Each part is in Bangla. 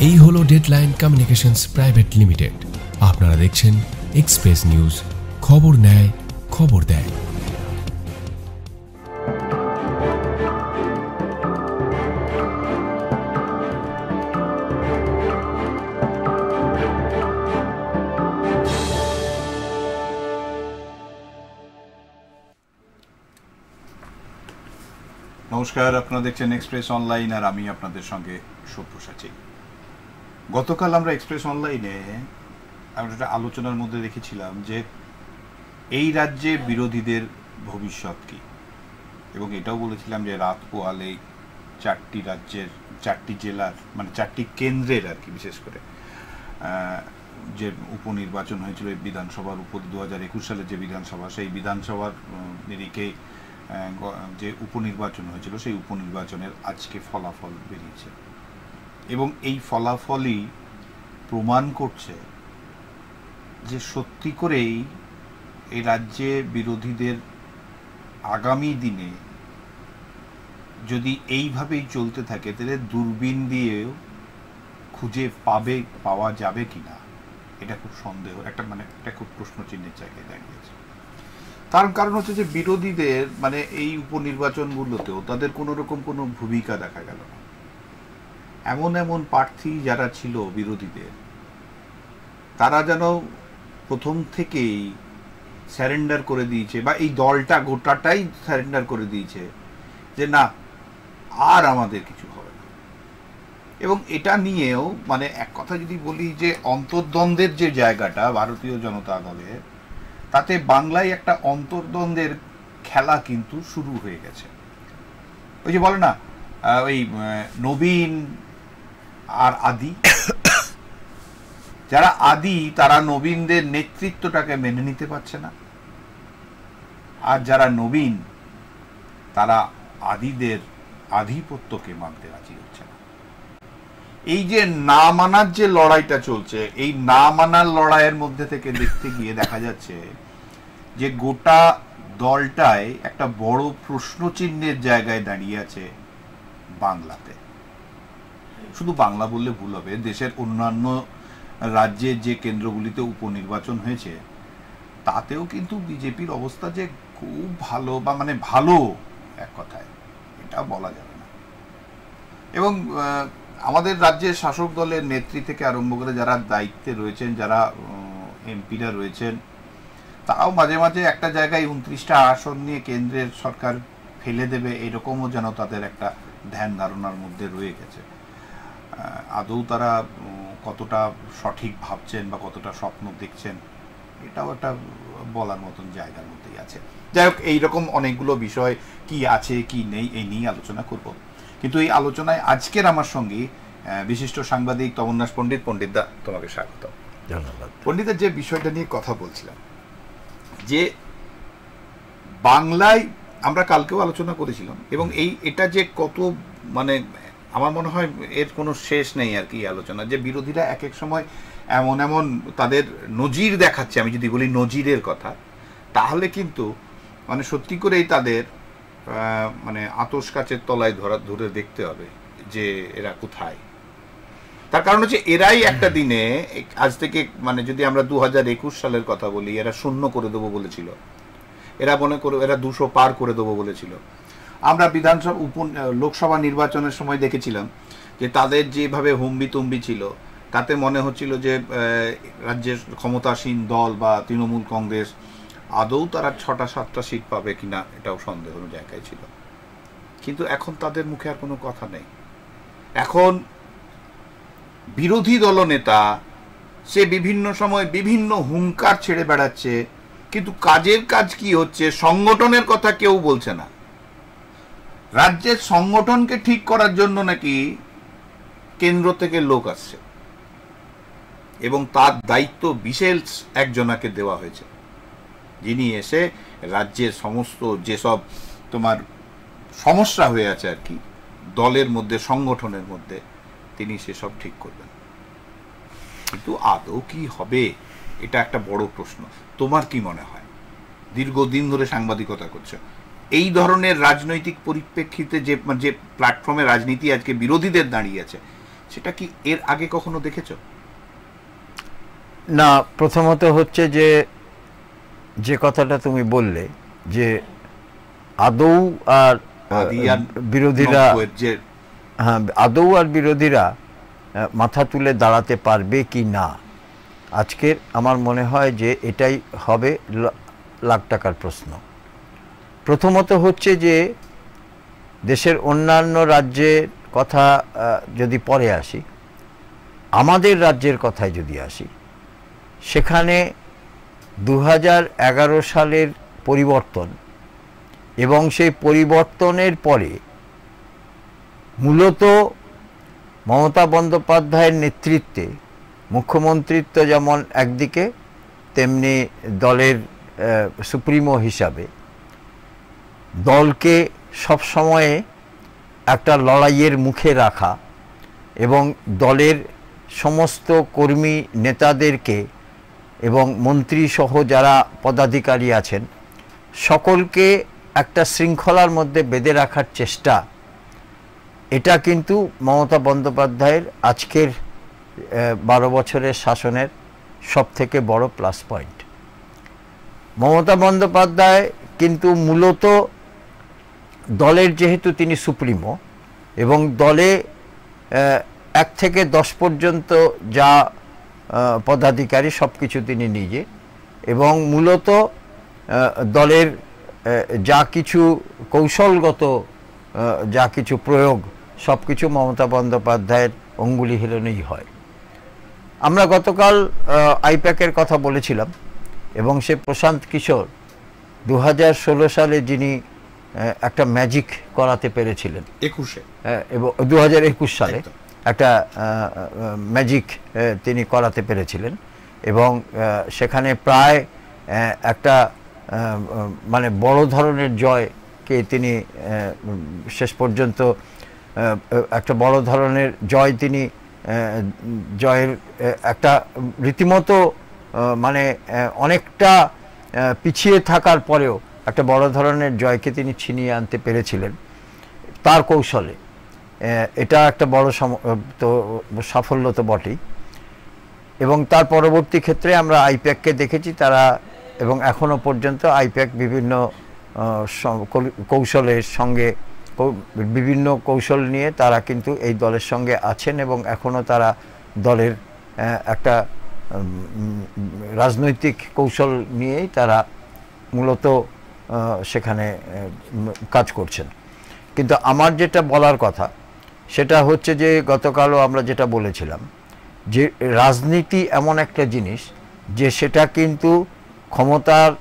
এই হলো ডেডলাইন কমিউনিকেশনস প্রাইভেট লিমিটেড। আপনারা দেখছেন এক্সপ্রেস নিউজ, খবর নেয়, খবর দেয়। নমস্কার, আপনারা দেখছেন এক্সপ্রেস অনলাইন আর আমি আপনাদের সঙ্গে সব্যসাচী। গতকাল আমরা এক্সপ্রেস অনলাইনে আমরা একটা আলোচনার মধ্যে রেখেছিলাম যে এই রাজ্যে বিরোধীদের ভবিষ্যৎ কী, এবং এটাও বলেছিলাম যে রাত পোয়ালে 4টি রাজ্যের 4টি জেলার মানে 4টি কেন্দ্রের আর কি, বিশেষ করে যে উপনির্বাচন হয়েছিল বিধানসভার উপর 2021 সালে যে বিধানসভা, সেই বিধানসভার নিরিখে যে উপনির্বাচন হয়েছিল সেই উপনির্বাচনের আজকে ফলাফল বেরিয়েছে, এবং এই ফলাফলই প্রমাণ করছে যে সত্যি করেই এই রাজ্যে বিরোধীদের আগামী দিনে যদি এইভাবেই চলতে থাকে তাহলে দূরবীন দিয়েও খুঁজে পাওয়া যাবে কিনা, এটা খুব সন্দেহ, একটা খুব প্রশ্নচিহ্নের জায়গায় দাঁড়িয়েছে। তার কারণ হচ্ছে যে বিরোধীদের মানে এই উপনির্বাচনগুলোতেও তাদের কোনো রকম কোনো ভূমিকা দেখা গেল না। এমন এমন প্রার্থী যারা ছিল বিরোধীদের, তারা যেন প্রথম থেকেই স্যারেন্ডার করে দিয়েছে, বা এই দলটা গোটাটাই স্যারেন্ডার করে দিয়েছে যে না, আর আমাদের কিছু হবে না। এবং এটা নিয়েও মানে এক কথা যদি বলি যে অন্তর্দ্বন্দ্বের যে জায়গাটা ভারতীয় জনতা দলের, তাতে বাংলায় একটা অন্তর্দ্বন্দ্বের খেলা কিন্তু শুরু হয়ে গেছে। ওই যে বলে না, ওই নবীন আর আদি, যারা আদি তারা নবীনদের নেতৃত্বটাকে মেনে নিতে পারছে না, আর যারা নবীন তারা আদিদের আধিপত্যকে মানতে রাজি হচ্ছে না। এই যে না মানার যে লড়াইটা চলছে, এই না মানার লড়াইয়ের মধ্যে থেকে দেখতে গিয়ে দেখা যাচ্ছে যে গোটা দলটায় একটা বড় প্রশ্নচিহ্নের জায়গায় দাঁড়িয়ে আছে বাংলাতে। শুধু বাংলা বললে ভুল হবে, দেশের অন্যান্য রাজ্যের যে কেন্দ্রগুলিতে উপনির্বাচন হয়েছে তাতেও কিন্তু বিজেপির অবস্থা যে খুব ভালো, বা মানে ভালো এক কথায় এটা বলা যাবে না। এবং আমাদের রাজ্যের শাসক দলের নেত্রী থেকে আরম্ভ করে যারা দায়িত্বে রয়েছেন, যারা এমপিরা রয়েছেন, তারাও মাঝে মাঝে একটা জায়গায় 29টা আসন নিয়ে কেন্দ্রের সরকার ফেলে দেবে এরকমও যেন তাদের একটা ধ্যান ধারণার মধ্যে রয়ে গেছে। আদৌ তারা কতটা সঠিক ভাবছেন বা কতটা স্বপ্ন দেখছেন এটাও একটা বলার মতন জায়গার মধ্যেই আছে। যাই হোক, এইরকম অনেকগুলো বিষয় কি আছে কি নেই এই নিয়ে আলোচনা করব, কিন্তু এই আলোচনায় আজকের আমার সঙ্গে বিশিষ্ট সাংবাদিক তমন্নাস পণ্ডিত। পণ্ডিতদা, তোমাকে স্বাগত। ধন্যবাদ। পণ্ডিতদা, যে বিষয়টা নিয়ে কথা বলছিলাম যে বাংলায় আমরা কালকেও আলোচনা করেছিলাম, এবং এটা যে কত মানে আমার মনে হয় এর কোনো শেষ নেই আর কি আলোচনা, যে বিরোধীরা এক এক সময় এমন এমন তাদের নজির দেখাচ্ছে। আমি যদি বলি নজিরের কথা, তাহলে কিন্তু মানে সত্যি করেই তাদের মানে আতশ কাচের তলায় ধরে দেখতে হবে যে এরা কোথায়। তার কারণ হচ্ছে এরাই একটা দিনে, আজ থেকে মানে যদি আমরা 2021 সালের কথা বলি, এরা 0 করে দেবো বলেছিল, এরা মনে করে এরা 200 পার করে দেবো বলেছিল। আমরা বিধানসভা লোকসভা নির্বাচনের সময় দেখেছিলাম যে তাদের যেভাবে হুম্বি তুম্বি ছিল, তাতে মনে হচ্ছিল যে রাজ্যের ক্ষমতাসীন দল বা তৃণমূল কংগ্রেস আদৌ তারা 6টা-7টা সিট পাবে কিনা এটাও সন্দেহের জায়গায় ছিল। কিন্তু এখন তাদের মুখে আর কোনো কথা নেই। এখন বিরোধী দলনেতা সে বিভিন্ন সময় বিভিন্ন হুঙ্কার ছেড়ে বেড়াচ্ছে, কিন্তু কাজের কাজ কি হচ্ছে সংগঠনের কথা কেউ বলছে না। রাজ্যের সংগঠনকে ঠিক করার জন্য নাকি কেন্দ্র থেকে লোক আসছে, এবং তার দায়িত্ব বিশেষ একজনাকে দেওয়া হয়েছে, যিনি এসে রাজ্যের সমস্ত যেসব তোমার সমস্যা হয়ে আছে আর কি দলের মধ্যে, সংগঠনের মধ্যে, তিনি সেসব ঠিক করবেন। কিন্তু আদৌ কি হবে, এটা একটা বড় প্রশ্ন। তোমার কি মনে হয়, দীর্ঘদিন ধরে সাংবাদিকতা করছো, এই ধরনের রাজনৈতিক পরিপ্রেক্ষিতে যে প্ল্যাটফর্মে রাজনীতি আজকে বিরোধীদের দাঁড়িয়ে আছে, সেটা কি এর আগে কখনো দেখেছো? না, প্রথমত হচ্ছে যে যে কথাটা তুমি বললে যে আদৌ আর বিরোধীরা, হ্যাঁ, আদৌ আর বিরোধীরা মাথা তুলে দাঁড়াতে পারবে কি না, আজকের আমার মনে হয় যে এটাই হবে লাখ টাকার প্রশ্ন। প্রথমত হচ্ছে যে দেশের অন্যান্য রাজ্যের কথা যদি পরে আসি, আমাদের রাজ্যের কথায় যদি আসি, সেখানে 2011 সালের পরিবর্তন এবং সেই পরিবর্তনের পরে মূলত মমতা বন্দ্যোপাধ্যায়ের নেতৃত্বে মুখ্যমন্ত্রিত্ব যেমন একদিকে, তেমনি দলের সুপ্রিমো হিসাবে দলকে সবসময়ে একটা লড়াইয়ের মুখে রাখা এবং দলের সমস্ত কর্মী নেতাদেরকে এবং মন্ত্রীসহ যারা পদাধিকারী আছেন সকলকে একটা শৃঙ্খলার মধ্যে বেঁধে রাখার চেষ্টা, এটা কিন্তু মমতা বন্দ্যোপাধ্যায়ের আজকের 12 বছরের শাসনের সবথেকে বড় প্লাস পয়েন্ট। মমতা বন্দ্যোপাধ্যায় কিন্তু মূলত দলের, যেহেতু তিনি সুপ্রিমো এবং দলে 1 থেকে 10 পর্যন্ত যা পদাধিকারী সব কিছু তিনি নিজে, এবং মূলত দলের যা কিছু কৌশলগত যা কিছু প্রয়োগ সব কিছু মমতা বন্দ্যোপাধ্যায়ের অঙ্গুলি হেলনেই হয়। আমরা গতকাল আইপ্যাকের কথা বলেছিলাম এবং সে প্রশান্ত কিশোর 2016 সালে যিনি একটা ম্যাজিক করাতে পেরেছিলেন, 21 এবং 2021 সালে একটা ম্যাজিক তিনি করাতে পেরেছিলেন এবং সেখানে প্রায় একটা মানে বড় ধরনের জয়কে তিনি শেষ পর্যন্ত একটা বড় ধরনের জয় তিনি জয়ের একটা রীতিমতো মানে অনেকটা পিছিয়ে থাকার পরেও একটা বড় ধরনের জয়কে তিনি ছিনিয়ে আনতে পেরেছিলেন তার কৌশলে। এটা একটা বড় তো সাফল্য তো বটেই। এবং তার পরবর্তী ক্ষেত্রে আমরা আইপ্যাককে দেখেছি, তারা এবং এখনও পর্যন্ত আইপ্যাক বিভিন্ন কৌশলের সঙ্গে বিভিন্ন কৌশল নিয়ে তারা কিন্তু এই দলের সঙ্গে আছেন এবং এখনও তারা দলের একটা রাজনৈতিক কৌশল নিয়েই তারা মূলত সেখানে কাজ করছেন। কিন্তু আমার যেটা বলার কথা সেটা হচ্ছে যে গতকালও আমরা যেটা বলেছিলাম যে রাজনীতি এমন একটা জিনিস যে সেটা কিন্তু ক্ষমতার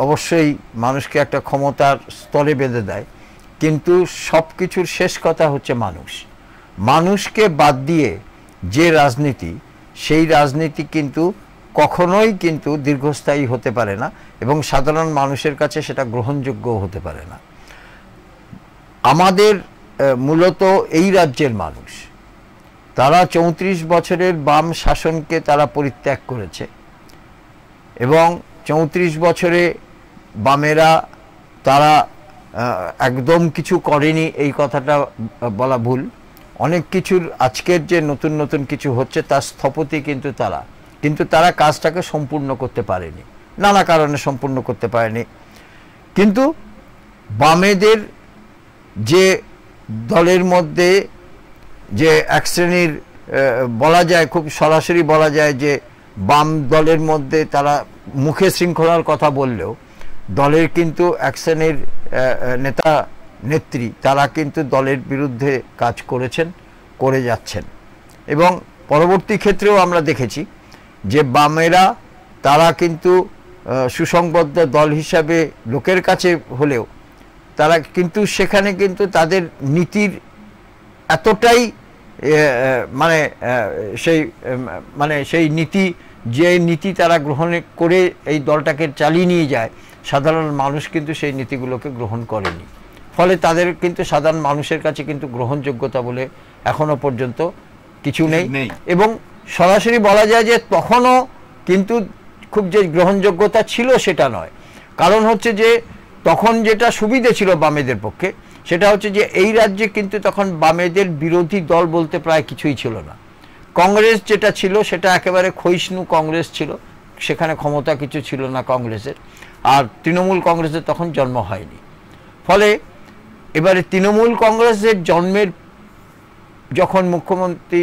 অবশ্যই মানুষকে একটা ক্ষমতার স্তরে বেঁধে দেয়, কিন্তু সব কিছুর শেষ কথা হচ্ছে মানুষ। মানুষকে বাদ দিয়ে যে রাজনীতি, সেই রাজনীতি কিন্তু কখনোই কিন্তু দীর্ঘস্থায়ী হতে পারে না এবং সাধারণ মানুষের কাছে সেটা গ্রহণযোগ্য হতে পারে না। আমাদের মূলত এই রাজ্যের মানুষ, তারা 34 বছরের বাম শাসনকে তারা পরিত্যাগ করেছে এবং 34 বছরে বামেরা তারা একদম কিছু করেনি এই কথাটা বলা ভুল। অনেক কিছুর আজকের যে নতুন নতুন কিছু হচ্ছে তার স্থপতি কিন্তু তারা কাজটাকে সম্পূর্ণ করতে পারেনি, নানা কারণে সম্পূর্ণ করতে পারেনি। কিন্তু বামেদের যে দলের মধ্যে যে এক শ্রেণীর বলা যায়, খুব সরাসরি বলা যায় যে বাম দলের মধ্যে তারা মুখে শৃঙ্খলার কথা বললেও দলের কিন্তু এক শ্রেণীর নেতা নেত্রী তারা কিন্তু দলের বিরুদ্ধে কাজ করেছেন, করে যাচ্ছেন। এবং পরবর্তী ক্ষেত্রেও আমরা দেখেছি যে বামেরা তারা কিন্তু সুসংবদ্ধ দল হিসাবে লোকের কাছে হলেও তারা কিন্তু সেখানে কিন্তু তাদের নীতির এতটাই সেই নীতি, যে নীতি তারা গ্রহণ করে এই দলটাকে চালিয়ে নিয়ে যায়, সাধারণ মানুষ কিন্তু সেই নীতিগুলোকে গ্রহণ করেনি। ফলে তাদের কিন্তু সাধারণ মানুষের কাছে কিন্তু গ্রহণযোগ্যতা বলে এখনো পর্যন্ত কিছু নেই। এবং সরাসরি বলা যায় যে তখনও কিন্তু খুব যে গ্রহণযোগ্যতা ছিল সেটা নয়। কারণ হচ্ছে যে তখন যেটা সুবিধে ছিল বামেদের পক্ষে, সেটা হচ্ছে যে এই রাজ্যে কিন্তু তখন বামেদের বিরোধী দল বলতে প্রায় কিছুই ছিল না। কংগ্রেস যেটা ছিল সেটা একেবারে ক্ষয়িষ্ণু কংগ্রেস ছিল, সেখানে ক্ষমতা কিছু ছিল না কংগ্রেসের, আর তৃণমূল কংগ্রেসের তখন জন্ম হয়নি। ফলে এবারে তৃণমূল কংগ্রেসের জন্মের যখন মুখ্যমন্ত্রী,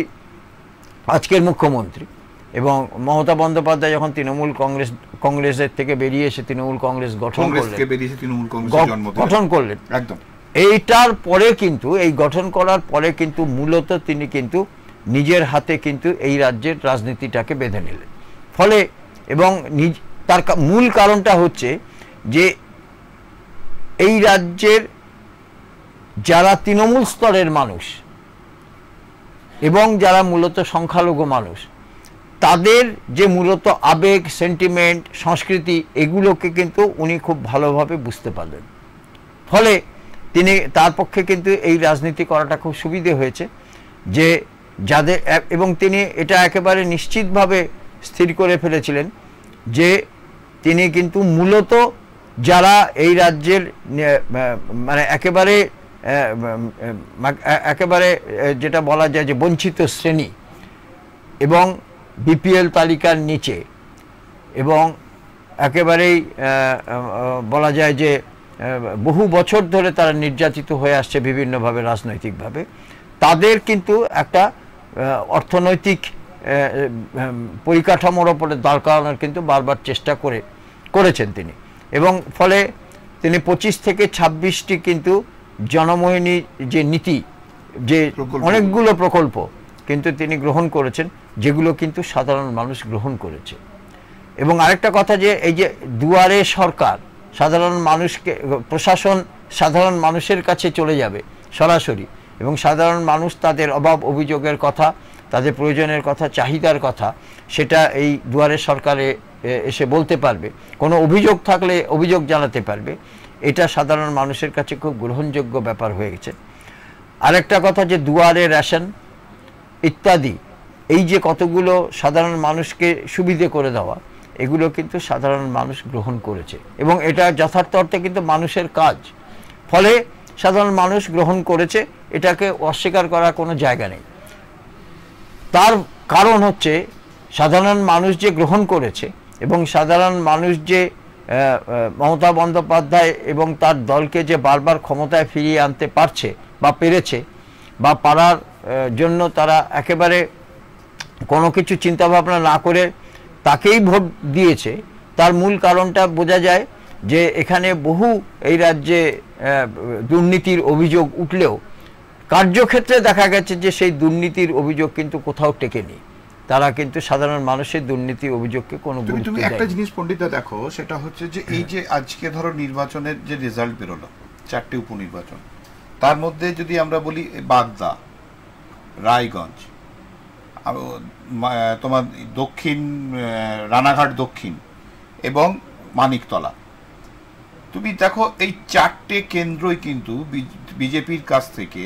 আজকের মুখ্যমন্ত্রী এবং মমতা বন্দ্যোপাধ্যায় যখন তৃণমূল কংগ্রেসের থেকে বেরিয়ে এসে তৃণমূল কংগ্রেস গঠন করলেন একদম এইটার পরে কিন্তু, এই গঠন করার পরে কিন্তু মূলত তিনি কিন্তু নিজের হাতে কিন্তু এই রাজ্যের রাজনীতিটাকে বেঁধে নিলেন। ফলে এবং তার মূল কারণটা হচ্ছে যে এই রাজ্যের যারা তৃণমূল স্তরের মানুষ এবং যারা মূলত সংখ্যালঘু মানুষ, তাদের যে মূলত আবেগ, সেন্টিমেন্ট, সংস্কৃতি, এগুলোকে কিন্তু উনি খুব ভালোভাবে বুঝতে পারলেন। ফলে তিনি, তার পক্ষে কিন্তু এই রাজনীতি করাটা খুব সুবিধে হয়েছে যে যাদের, এবং তিনি এটা একেবারে নিশ্চিতভাবে স্থির করে ফেলেছিলেন যে তিনি কিন্তু মূলত যারা এই রাজ্যের মানে একেবারে যেটা বলা যায় যে বঞ্চিত শ্রেণী এবং বিপিএল তালিকার নিচে এবং একেবারেই বলা যায় যে বহু বছর ধরে তারা নির্যাতিত হয়ে আসছে বিভিন্নভাবে রাজনৈতিকভাবে, তাদের কিন্তু একটা অর্থনৈতিক পরিকাঠামোর ওপরে দাঁড় করানোর কিন্তু বারবার চেষ্টা করেছেন তিনি। এবং ফলে তিনি 25 থেকে 26টি কিন্তু জনমোহিনী যে নীতি, যে অনেকগুলো প্রকল্প কিন্তু তিনি গ্রহণ করেছেন, যেগুলো কিন্তু সাধারণ মানুষ গ্রহণ করেছে। এবং আরেকটা কথা যে এই যে দুয়ারে সরকার, সাধারণ মানুষকে, প্রশাসন সাধারণ মানুষের কাছে চলে যাবে সরাসরি, এবং সাধারণ মানুষ তাদের অভাব অভিযোগের কথা, তাদের প্রয়োজনের কথা, চাহিদার কথা, সেটা এই দুয়ারে সরকারে এসে বলতে পারবে, কোনো অভিযোগ থাকলে অভিযোগ জানাতে পারবে। এটা সাধারণ মানুষের কাছে খুব গ্রহণযোগ্য ব্যাপার হয়ে গেছে। আরেকটা কথা যে দুয়ারে রেশন ইত্যাদি, এই যে কতগুলো সাধারণ মানুষকে সুবিধে করে দেওয়া, এগুলো কিন্তু সাধারণ মানুষ গ্রহণ করেছে এবং এটা যথার্থ অর্থে কিন্তু মানুষের কাজ। ফলে সাধারণ মানুষ গ্রহণ করেছে, এটাকে অস্বীকার করার কোনো জায়গা নেই। তার কারণ হচ্ছে সাধারণ মানুষ যে গ্রহণ করেছে এবং সাধারণ মানুষ যে মমতা বন্দ্যোপাধ্যায় এবং তার দলকে যে বারবার ক্ষমতায় ফিরিয়ে আনতে পারছে বা পেরেছে বা পারার জন্য তারা একেবারে কোনো কিছু চিন্তাভাবনা না করে তাকেই ভোট দিয়েছে, তার মূল কারণটা বোঝা যায় যে এখানে বহু এই রাজ্যে দুর্নীতির অভিযোগ উঠলেও কার্যক্ষেত্রে দেখা গেছে যে সেই দুর্নীতির অভিযোগ কিন্তু কোথাও টেকেনি। তারা কিন্তু সাধারণ মানুষের দুর্নীতি অভিযোগকে কোনো গুরুত্ব দেয়নি। তুমি একটা জিনিস পণ্ডিতা দেখো, সেটা হচ্ছে যে এই যে আজকে ধরো নির্বাচনের যে রেজাল্ট বেরোলো, 4টে উপনির্বাচন, তার মধ্যে যদি আমরা বলি বাগদা, রায়গঞ্জ, তোমার দক্ষিণ রানাঘাট দক্ষিণ এবং মানিকতলা, তুমি দেখো এই 4টে কেন্দ্রই কিন্তু বিজেপির কাছ থেকে,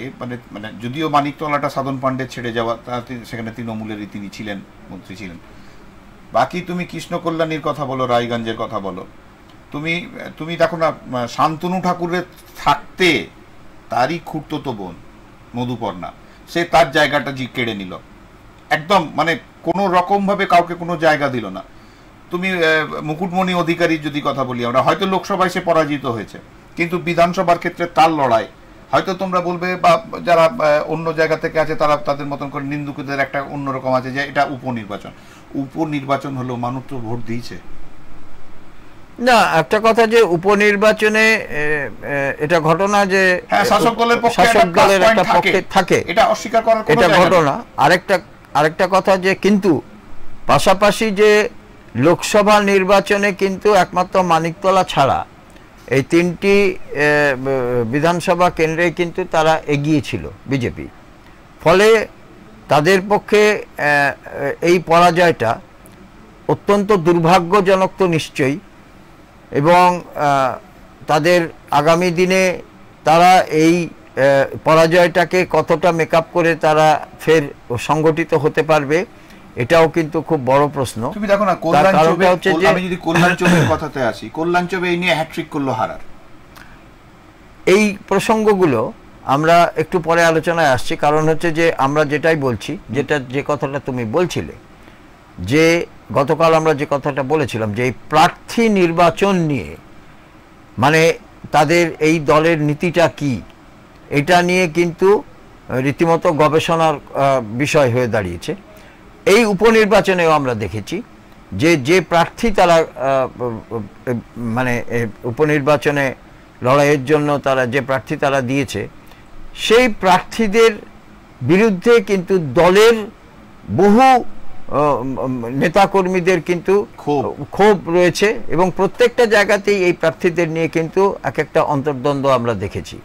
মানে যদিও মানিকতলাটা সাধন পাণ্ডে ছেড়ে যাওয়া, সেখানে তৃণমূলেরই তিনি ছিলেন, মন্ত্রী ছিলেন। বাকি তুমি কৃষ্ণ কল্যাণীর কথা বলো, রায়গঞ্জের কথা বলো, তুমি দেখো না, শান্তনু ঠাকুরের থাকতে তারই খুঁড়তো বোন মধুপর্ণা, সে তার জায়গাটা কেড়ে নিল একদম, মানে কোনো রকমভাবে কাউকে কোনো জায়গা দিল না। তুমি মুকুটমণি অধিকারীর যদি কথা বলি আমরা, হয়তো লোকসভায় সে পরাজিত হয়েছে, কিন্তু বিধানসভার ক্ষেত্রে তার লড়াই, হয়তো তোমরা বলবে বা যারা অন্য জায়গা থেকে আছে তারা তাদের মতন করে, নিন্দুকদের একটা অন্যরকম আছে যে এটা উপনির্বাচন হলো, মানুষ তো ভোট দিয়েছে না। একটা কথা যে উপনির্বাচনে এটা ঘটনা যে শাসক দলের একটা পক্ষে থাকে, এটা অস্বীকার করার কোনো এটা ঘটনা। আরেকটা কথা যে কিন্তু পাশাপাশি যে লোকসভা নির্বাচনে কিন্তু একমাত্র মানিকতলা ছাড়া এই 3টি বিধানসভা কেন্দ্রে কিন্তু তারা এগিয়ে ছিল বিজেপি। ফলে তাদের পক্ষে এই পরাজয়টা অত্যন্ত দুর্ভাগ্যজনক তো নিশ্চয়ই, এবং তাদের আগামী দিনে তারা এই পরাজয়টাকে কতটা মেকআপ করে তারা ফের সংগঠিত হতে পারবে, এটাও কিন্তু খুব বড় প্রশ্ন। তুমি দেখো না, আমি যদি কল্যাণচবের কথাতে আসি, কল্যাণচবে এই নিয়ে হ্যাট্রিক করলো হারার, এই প্রসঙ্গগুলো আমরা একটু পরে আলোচনায় আসছি, কারণ হচ্ছে যে আমরা যেটাই বলছি, যে কথাটা তুমি বলছিলে, যে গতকাল আমরা যে কথাটা বলেছিলাম যে এই প্রার্থী নির্বাচন নিয়ে মানে তাদের এই দলের নীতিটা কি, এটা নিয়ে কিন্তু রীতিমতো গবেষণার বিষয় হয়ে দাঁড়িয়েছে। এই উপনির্বাচনেও আমরা দেখেছি যে প্রার্থী তারা মানে উপনির্বাচনে লড়াইয়ের জন্য তারা যে প্রার্থী তারা দিয়েছে, সেই প্রার্থীদের বিরুদ্ধে কিন্তু দলের বহু নেতাকর্মীদের কিন্তু ক্ষোভ রয়েছে, এবং প্রত্যেকটা জায়গাতেই এই প্রার্থীদের নিয়ে কিন্তু এক একটা অন্তর্দ্বন্দ্ব আমরা দেখেছি।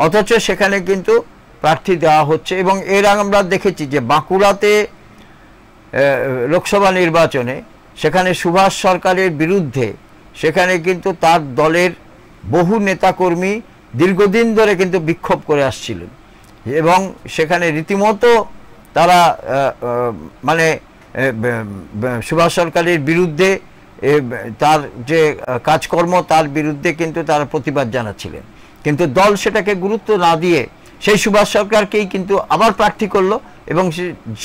অথচ সেখানে কিন্তু প্রার্থী দেওয়া হচ্ছে, এবং এর আমরা দেখেছি যে বাঁকুড়াতে লোকসভা নির্বাচনে সেখানে সুভাষ সরকারের বিরুদ্ধে সেখানে কিন্তু তার দলের বহু নেতাকর্মী দীর্ঘদিন ধরে কিন্তু বিক্ষোভ করে আসছিলেন, এবং সেখানে রীতিমতো তারা মানে সুভাষ সরকারের বিরুদ্ধে তার যে কাজকর্ম তার বিরুদ্ধে কিন্তু তারা প্রতিবাদ জানাচ্ছিলেন, কিন্তু দল সেটাকে গুরুত্ব না দিয়ে সেই সুভাষ সরকারকেই কিন্তু আবার প্রার্থী করলো, এবং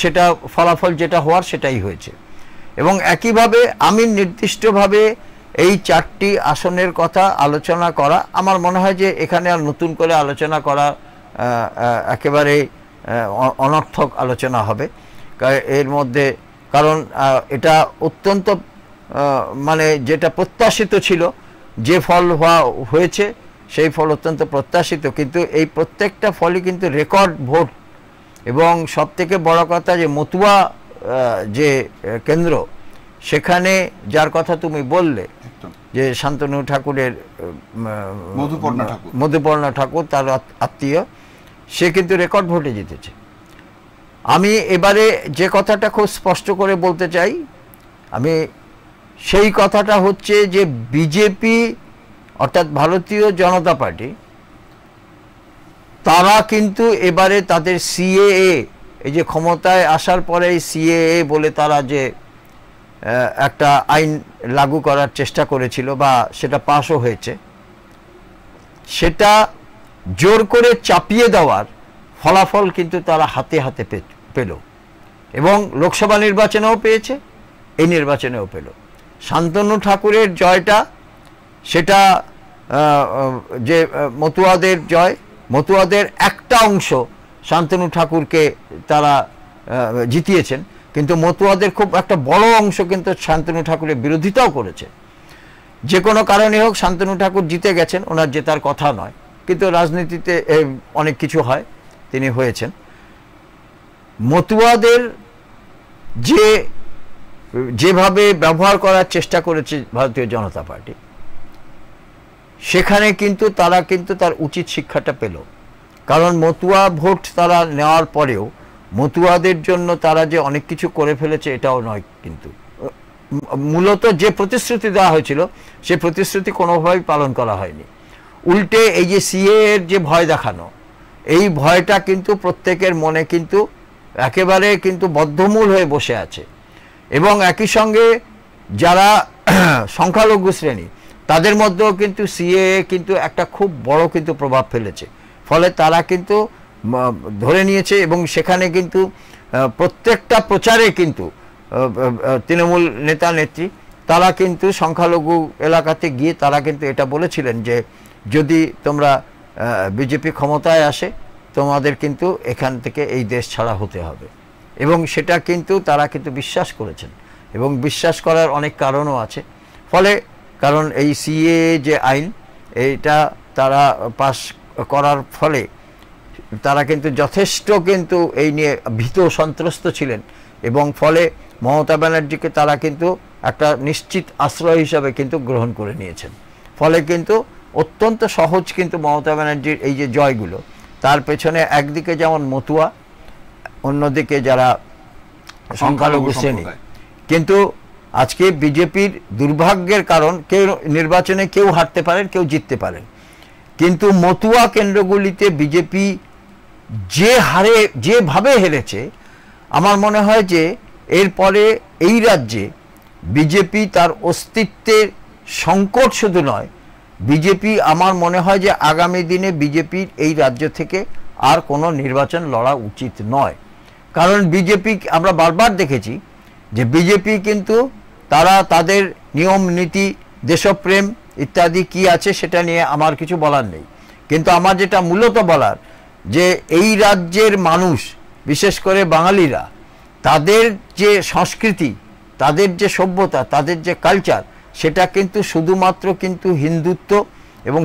সেটা ফলাফল যেটা হওয়ার সেটাই হয়েছে। এবং একইভাবে আমি নির্দিষ্টভাবে এই 4টি আসনের কথা আলোচনা করা, আমার মনে হয় যে এখানে আর নতুন করে আলোচনা করা একেবারে অনর্থক আলোচনা হবে এর মধ্যে, কারণ এটা অত্যন্ত মানে যেটা প্রত্যাশিত ছিল, যে ফল হয়েছে সেই ফল অত্যন্ত প্রত্যাশিত, কিন্তু এই প্রত্যেকটা ফলই কিন্তু রেকর্ড ভোট। এবং সবথেকে বড় কথা যে মতুয়া যে কেন্দ্র, সেখানে যার কথা তুমি বললে যে শান্তনু ঠাকুরের মধুপর্ণা ঠাকুর তার আত্মীয়, সে কিন্তু রেকর্ড ভোটে জিতেছে। আমি এবারে যে কথাটা খুব স্পষ্ট করে বলতে চাই, আমি সেই কথাটা হচ্ছে যে বিজেপি অর্থাৎ ভারতীয় জনতা পার্টি, তারা কিন্তু এবারে তাদের সিএএ, এই যে ক্ষমতায় আসার পরে সিএএ বলে তারা যে একটা আইন লাগু করার চেষ্টা করেছিল বা সেটা পাসও হয়েছে, সেটা জোর করে চাপিয়ে দেওয়ার ফলাফল কিন্তু তারা হাতে হাতে পেল, এবং লোকসভা নির্বাচনেও পেয়েছে, এই নির্বাচনেও পেল। শান্তনু ঠাকুরের জয়টা সেটা যে মতুয়াদের জয়, মতুয়াদের একটা অংশ শান্তনু ঠাকুরকে তারা জিতিয়েছেন, কিন্তু মতুয়াদের খুব একটা বড় অংশ কিন্তু শান্তনু ঠাকুরের বিরোধিতাও করেছে। যে কোনো কারণে হোক শান্তনু ঠাকুর জিতে গেছেন, ওনার জেতার কথা নয়, কিন্তু রাজনীতিতে অনেক কিছু হয়, তিনি হয়েছেন। মতুয়াদের যেভাবে ব্যবহার করার চেষ্টা করেছে ভারতীয় জনতা পার্টি, সেখানে কিন্তু তারা কিন্তু তার উচিত শিক্ষাটা পেল, কারণ মতুয়া ভোট তারা নেওয়ার পরেও মতুয়াদের জন্য তারা যে অনেক কিছু করে ফেলেছে এটাও নয়, কিন্তু মূলত যে প্রতিশ্রুতি দেওয়া হয়েছিল সে প্রতিশ্রুতি কোনোভাবেই পালন করা হয়নি। উল্টে এই যে সিএ এর যে ভয় দেখানো, এই ভয়টা কিন্তু প্রত্যেকের মনে কিন্তু একেবারে কিন্তু বদ্ধমূল হয়ে বসে আছে, এবং একই সঙ্গে যারা সংখ্যালঘু শ্রেণী তাদের মধ্যেও কিন্তু সিএএ কিন্তু একটা খুব বড় কিন্তু প্রভাব ফেলেছে, ফলে তারা কিন্তু ধরে নিয়েছে, এবং সেখানে কিন্তু প্রত্যেকটা প্রচারে কিন্তু তৃণমূল নেতা নেত্রী তারা কিন্তু সংখ্যালঘু এলাকাতে গিয়ে তারা কিন্তু এটা বলেছিলেন যে যদি তোমরা বিজেপি ক্ষমতায় আসে তোমাদের কিন্তু এখান থেকে এই দেশ ছাড়া হতে হবে, এবং সেটা কিন্তু তারা কিন্তু বিশ্বাস করেছেন, এবং বিশ্বাস করার অনেক কারণও আছে। ফলে কারণ এই সিএ যে আইন, এইটা তারা পাস করার ফলে তারা কিন্তু যথেষ্ট কিন্তু এই নিয়ে ভীত সন্ত্রস্ত ছিলেন, এবং ফলে মমতা ব্যানার্জিকে তারা কিন্তু একটা নিশ্চিত আশ্রয় হিসাবে কিন্তু গ্রহণ করে নিয়েছেন। ফলে কিন্তু অত্যন্ত সহজ কিন্তু মমতা ব্যানার্জির এই যে জয়গুলো, তার পেছনে একদিকে যেমন মতুয়া, অন্যদিকে যারা সংখ্যালঘু শ্রেণী। কিন্তু আজকে বিজেপির দুর্ভাগ্যের কারণ কেউ নির্বাচনে কেউ হারতে পারেন, কেউ জিততে পারেন, কিন্তু মতুয়া কেন্দ্রগুলিতে বিজেপি যেভাবে হেরেছে, আমার মনে হয় যে এরপরে এই রাজ্যে বিজেপি তার অস্তিত্বের সংকট শুধু নয়, বিজেপি, আমার মনে হয় যে আগামী দিনে বিজেপির এই রাজ্য থেকে আর কোনো নির্বাচন লড়া উচিত নয়। কারণ বিজেপি, আমরা বারবার দেখেছি যে বিজেপি কিন্তু তারা তাদের নিয়ম নীতি দেশপ্রেম ইত্যাদি কি আছে সেটা নিয়ে আমার কিছু বলার নেই, কিন্তু আমার যেটা মূলত বলার যে এই রাজ্যের মানুষ, বিশেষ করে বাঙালিরা, তাদের যে সংস্কৃতি, তাদের যে সভ্যতা, তাদের যে কালচার, সেটা কিন্তু শুধুমাত্র কিন্তু হিন্দুত্ব এবং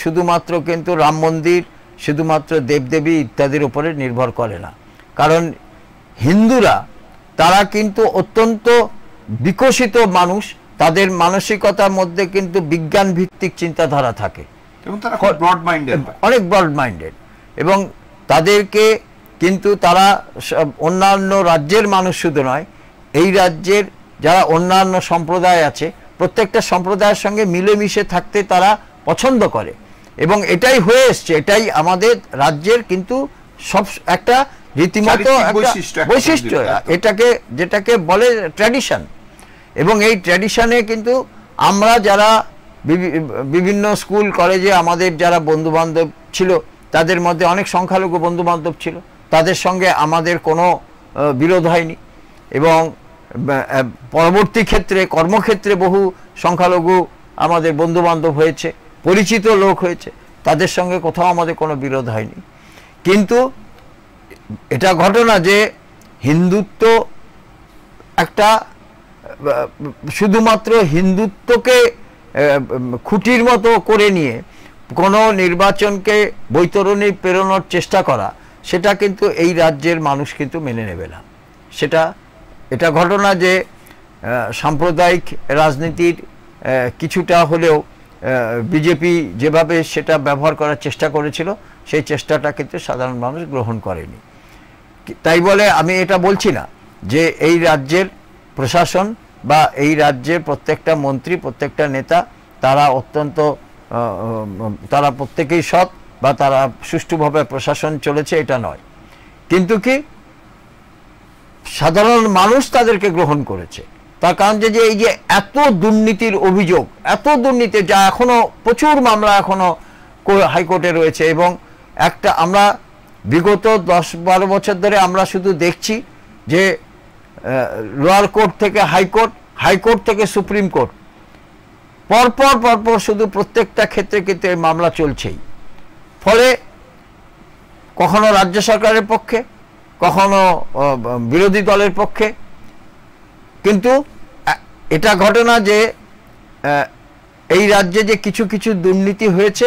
শুধুমাত্র কিন্তু রাম মন্দির, শুধুমাত্র দেবদেবী ইত্যাদির উপরে নির্ভর করে না। কারণ হিন্দুরা তারা কিন্তু অত্যন্ত বিকশিত মানুষ, তাদের মানসিকতার মধ্যে কিন্তু বিজ্ঞান ভিত্তিক চিন্তাধারা থাকে এবং তারা খুব ব্রড মাইন্ডেড, অনেক ব্রড মাইন্ডেড, এবং তাদেরকে কিন্তু তারা অন্যান্য রাজ্যের মানুষ শুধু নয়, এই রাজ্যের যারা অন্যান্য সম্প্রদায় আছে প্রত্যেকটা সম্প্রদায়ের সঙ্গে মিলেমিশে থাকতে তারা পছন্দ করে, এবং এটাই হয়ে এসছে, এটাই আমাদের রাজ্যের কিন্তু সব একটা রীতিমতো বৈশিষ্ট্য, এটাকে যেটাকে বলে ট্র্যাডিশন। এবং এই ট্র্যাডিশনে কিন্তু আমরা যারা বিভিন্ন স্কুল কলেজে আমাদের যারা বন্ধুবান্ধব ছিল, তাদের মধ্যে অনেক সংখ্যালঘু বন্ধুবান্ধব ছিল, তাদের সঙ্গে আমাদের কোনো বিরোধ হয়নি, এবং পরবর্তী ক্ষেত্রে কর্মক্ষেত্রে বহু সংখ্যালঘু আমাদের বন্ধুবান্ধব হয়েছে, পরিচিত লোক হয়েছে, তাদের সঙ্গে কোথাও আমাদের কোনো বিরোধ হয়নি। কিন্তু এটা ঘটনা যে হিন্দুত্ব একটা শুধুমাত্র হিন্দুত্বকে খুঁটির মতো করে নিয়ে কোনো নির্বাচনকে বৈতরণী প্রেরণার চেষ্টা করা, সেটা কিন্তু এই রাজ্যের মানুষ কিন্তু মেনে নেবে না। এটা ঘটনা যে সাম্প্রদায়িক রাজনীতির কিছুটা হলেও বিজেপি যেভাবে সেটা ব্যবহার করার চেষ্টা করেছিল, সেই চেষ্টাটা কিন্তু সাধারণ মানুষ গ্রহণ করেনি। তাই বলে আমি এটা বলছি না যে এই রাজ্যের প্রশাসন বা এই রাজ্যের প্রত্যেকটা মন্ত্রী, প্রত্যেকটা নেতা তারা অত্যন্ত তারা প্রত্যেকেই সৎ বা তারা সুষ্ঠুভাবে প্রশাসন চলেছে, এটা নয়। কিন্তু কি সাধারণ মানুষ তাদেরকে গ্রহণ করেছে, তার কারণ যে এই যে এত দুর্নীতির অভিযোগ, এত দুর্নীতি, যা এখনো প্রচুর মামলা এখনো হাইকোর্টে রয়েছে, এবং একটা আমরা বিগত 10-12 বছর ধরে আমরা শুধু দেখছি যে লোয়ার কোর্ট থেকে হাইকোর্ট, হাইকোর্ট থেকে সুপ্রিম কোর্ট, পরপর শুধু প্রত্যেকটা ক্ষেত্রে কিন্তু এই মামলা চলছেই। ফলে কখনো রাজ্য সরকারের পক্ষে, কখনো বিরোধী দলের পক্ষে। কিন্তু এটা ঘটনা যে এই রাজ্যে যে কিছু কিছু দুর্নীতি হয়েছে,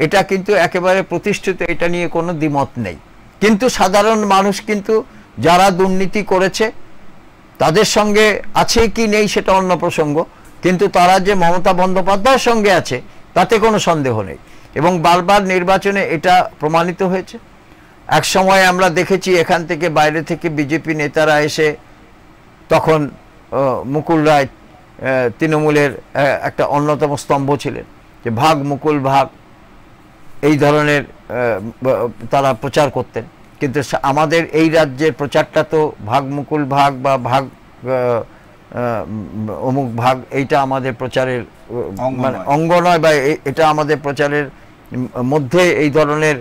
এটা কিন্তু একেবারে প্রতিষ্ঠিত, এটা নিয়ে কোনো দ্বিমত নেই। কিন্তু সাধারণ মানুষ কিন্তু যারা দুর্নীতি করেছে তাদের সঙ্গে আছে কি নেই সেটা অন্য প্রসঙ্গ, কিন্তু তারা যে মমতা বন্দ্যোপাধ্যায়ের সঙ্গে আছে তাতে কোনো সন্দেহ নেই, এবং বারবার নির্বাচনে এটা প্রমাণিত হয়েছে। এক সময় আমরা দেখেছি এখান থেকে বাইরে থেকে বিজেপি নেতারা এসে, তখন মুকুল রায় তৃণমূলের একটা অন্যতম স্তম্ভ ছিলেন, যে ভাগ মুকুল ভাগ, এই ধরনের তারা প্রচার করতেন। কিন্তু আমাদের এই রাজ্যের প্রচারটা তো ভাগ মুকুল ভাগ বা ভাগ অমুক ভাগ, এইটা আমাদের প্রচারের মানে অঙ্গ নয়, বা এটা আমাদের প্রচারের মধ্যে এই ধরনের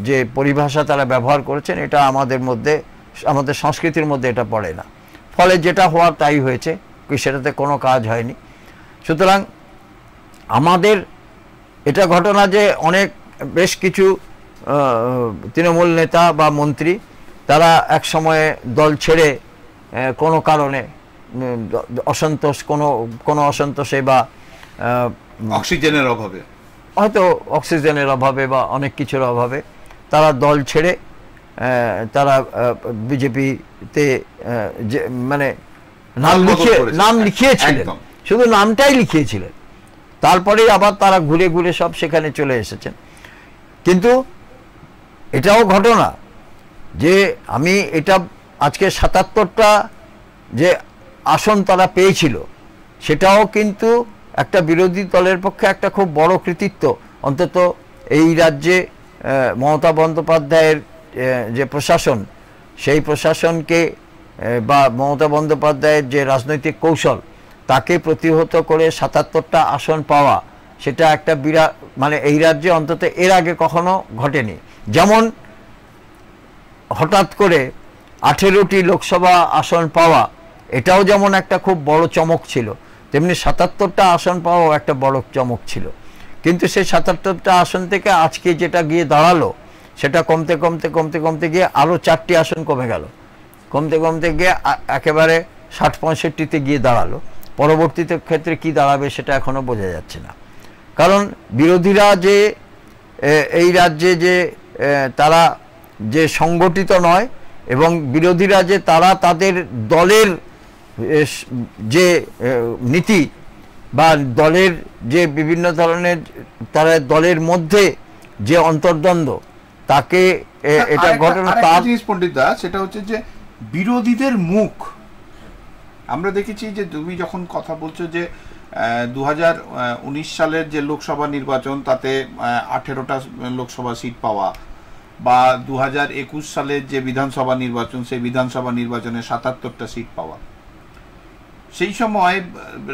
যে পরিভাষা তারা ব্যবহার করেছেন, এটা আমাদের মধ্যে, আমাদের সংস্কৃতির মধ্যে এটা পড়ে না। ফলে যেটা হওয়ার তাই হয়েছে, সেটাতে কোনো কাজ হয়নি। সুতরাং আমাদের এটা ঘটনা যে বেশ কিছু তৃণমূল নেতা বা মন্ত্রী তারা এক সময়ে দল ছেড়ে কোনো কারণে অসন্তোষ, কোনো অসন্তোষে বা অক্সিজেনের অভাবে, হয়তো অক্সিজেনের অভাবে বা অনেক কিছুর অভাবে তারা দল ছেড়ে তারা বিজেপিতে মানে নাম লিখিয়েছিলেন, শুধু নামটাই লিখিয়েছিলেন, তারপরেই আবার তারা ঘুরে ঘুরে সব সেখানে চলে এসেছেন। কিন্তু এটাও ঘটনা যে আমি এটা আজকে 77টা যে আসন তারা পেয়েছিল, সেটাও কিন্তু একটা বিরোধী দলের পক্ষে একটা খুব বড় কৃতিত্ব। অন্তত এই রাজ্যে মমতা বন্দ্যোপাধ্যায়ের যে প্রশাসন, সেই প্রশাসনকে বা মমতা বন্দ্যোপাধ্যায়ের যে রাজনৈতিক কৌশল, তাকে প্রতিহত করে 77টা আসন পাওয়া, সেটা একটা বিরাট, মানে এই রাজ্যে অন্তত এর আগে কখনো ঘটেনি। যেমন হঠাৎ করে 18টি লোকসভা আসন পাওয়া, এটাও যেমন একটা খুব বড় চমক ছিল, তেমনি 77টা আসন পাওয়াও একটা বড় চমক ছিল। কিন্তু সেই 77টা আসন থেকে আজকে যেটা গিয়ে দাঁড়ালো, সেটা কমতে কমতে কমতে কমতে গিয়ে আরও 4টি আসন কমে গেল, কমতে কমতে গিয়ে একেবারে 60-65তে গিয়ে দাঁড়ালো। পরবর্তীতে ক্ষেত্রে কি দাঁড়াবে সেটা এখনও বোঝা যাচ্ছে না। কারণ বিরোধীরা যে এই রাজ্যে যে তারা যে সংগঠিত নয়, এবং বিরোধীরা যে তারা তাদের দলের যে নীতি বা দলের যে বিভিন্ন ধরনের তারা দলের মধ্যে যে অন্তর্দ্বন্দ্ব, তাকে এটা ঘটনা তার জিনিস পণ্ডিত দা, সেটা হচ্ছে যে বিরোধীদের মুখ আমরা দেখেছি যে তুমি যখন কথা বলছো যে 2019 সালের যে লোকসভা নির্বাচন তাতে 18টা লোকসভা সিট পাওয়া, বা 2021 সালের যে বিধানসভা নির্বাচন সেই বিধানসভা নির্বাচনে 77টা সিট পাওয়া, সেই সময়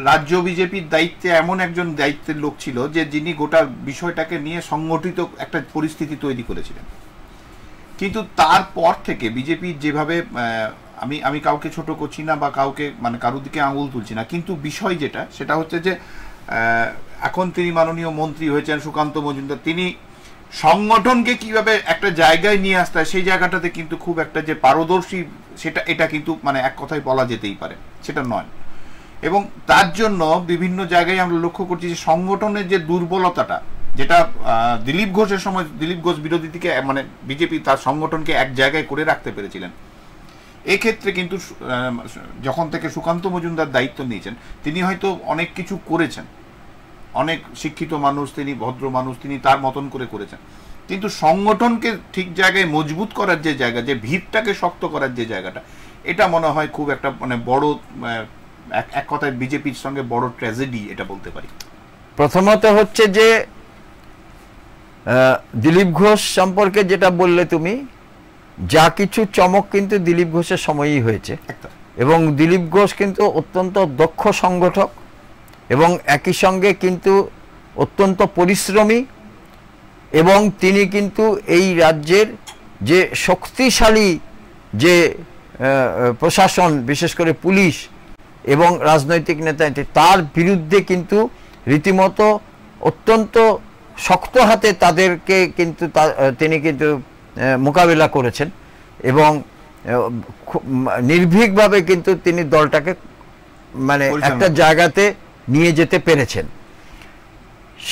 রাজ্য বিজেপির দায়িত্বে এমন একজন দায়িত্বের লোক ছিল যে যিনি গোটা বিষয়টাকে নিয়ে সংগঠিত একটা পরিস্থিতি তৈরি করেছিলেন। কিন্তু তারপর থেকে বিজেপির যেভাবে, আমি কাউকে ছোট করছি না বা কাউকে মানে কারোর দিকে আঙুল তুলছি না, কিন্তু বিষয় যেটা সেটা হচ্ছে যে এখন তিনি মাননীয় মন্ত্রী হয়েছেন সুকান্ত মজুমদার, তিনি সংগঠনকে কিভাবে একটা জায়গায় নিয়ে আসতে হয় সেই জায়গাটাতে কিন্তু খুব একটা যে পারদর্শী এটা কিন্তু মানে এক কথায় বলা যেতেই পারে সেটা নয়। এবং তার জন্য বিভিন্ন জায়গায় আমরা লক্ষ্য করছি যে সংগঠনের যে দুর্বলতাটা, যেটা দিলীপ ঘোষের সময় দিলীপ ঘোষ বিরোধী দিকে মানে বিজেপি তার সংগঠনকে এক জায়গায় করে রাখতে পেরেছিলেন, এক্ষেত্রে কিন্তু যখন থেকে সুকান্ত মজুমদার দায়িত্ব নিয়েছেন তিনি হয়তো অনেক কিছু করেছেন, অনেক শিক্ষিত মানুষ, তিনি ভদ্র মানুষ, তিনি তার মতন করে করেছেন, কিন্তু সংগঠনকে ঠিক জায়গায় মজবুত করার যে জায়গা, যে ভিতটাকে শক্ত করার যে জায়গাটা, এটা মনে হয় খুব একটা মানে বড় এক কথায় বিজেপির সঙ্গে বড় ট্র্যাজেডি এটা বলতে পারি। প্রথমত হচ্ছে যে দিলীপ ঘোষ সম্পর্কে যেটা বললে তুমি, যা কিছু চমক কিন্তু দিলীপ ঘোষের সময়ই হয়েছে, এবং দিলীপ ঘোষ কিন্তু অত্যন্ত দক্ষ সংগঠক এবং একই সঙ্গে কিন্তু অত্যন্ত পরিশ্রমী, এবং তিনি কিন্তু এই রাজ্যের যে শক্তিশালী যে প্রশাসন, বিশেষ করে পুলিশ এবং রাজনৈতিক নেতা, তার বিরুদ্ধে কিন্তু রীতিমতো অত্যন্ত শক্ত হাতে তাদেরকে কিন্তু তিনি কিন্তু মোকাবিলা করেছেন, এবং নির্ভীকভাবে কিন্তু তিনি দলটাকে মানে একটা জায়গাতে নিয়ে যেতে পেরেছেন।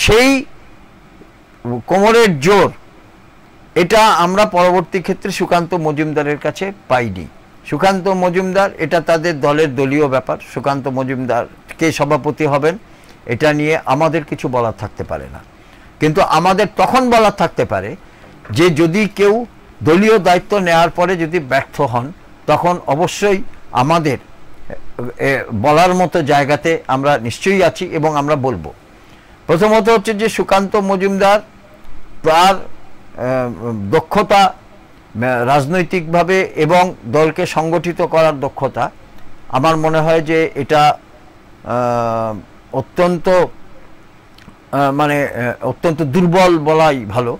সেই কোমরের জোর এটা আমরা পরবর্তী ক্ষেত্রে সুকান্ত মজুমদারের কাছে পাইনি। সুকান্ত মজুমদার এটা তাদের দলের দলীয় ব্যাপার, সুকান্ত মজুমদার কে সভাপতি হবেন এটা নিয়ে আমাদের কিছু বলার থাকতে পারে না, কিন্তু আমাদের তখন বলার থাকতে পারে যে যদি কেউ দলীয় দায়িত্ব নেওয়ার পরে যদি ব্যর্থ হন, তখন অবশ্যই আমাদের বলার মতো জায়গাতে আমরা নিশ্চয়ই আছি এবং আমরা বলবো। প্রথমত হচ্ছে যে সুকান্ত মজুমদার তার দক্ষতা রাজনৈতিকভাবে এবং দলকে সংগঠিত করার দক্ষতা, আমার মনে হয় যে এটা অত্যন্ত অত্যন্ত দুর্বল বলাই ভালো।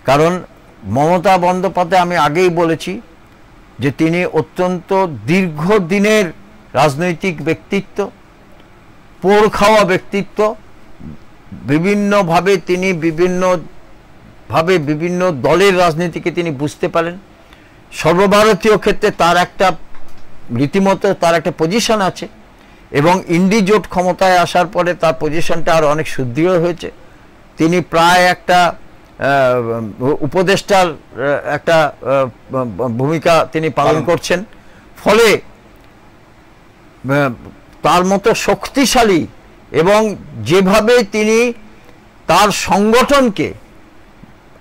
কারণ মমতা বন্দ্যোপাধ্যায়, আমি আগেই বলেছি যে তিনি অত্যন্ত দীর্ঘদিনের রাজনৈতিক ব্যক্তিত্ব, পোড় খাওয়া ব্যক্তিত্ব, বিভিন্নভাবে তিনি বিভিন্ন দলের রাজনীতিকে তিনি বুঝতে পারেন। সর্বভারতীয় ক্ষেত্রে তার একটা রীতিমতো তার একটা পজিশন আছে, এবং ইন্ডি জোট ক্ষমতায় আসার পরে তার পজিশনটা আরও অনেক সুদৃঢ় হয়েছে। তিনি প্রায় একটা উপদেষ্টার একটা ভূমিকা তিনি পালন করছেন, ফলে তার মতো শক্তিশালী এবং যেভাবে তিনি তার সংগঠনকে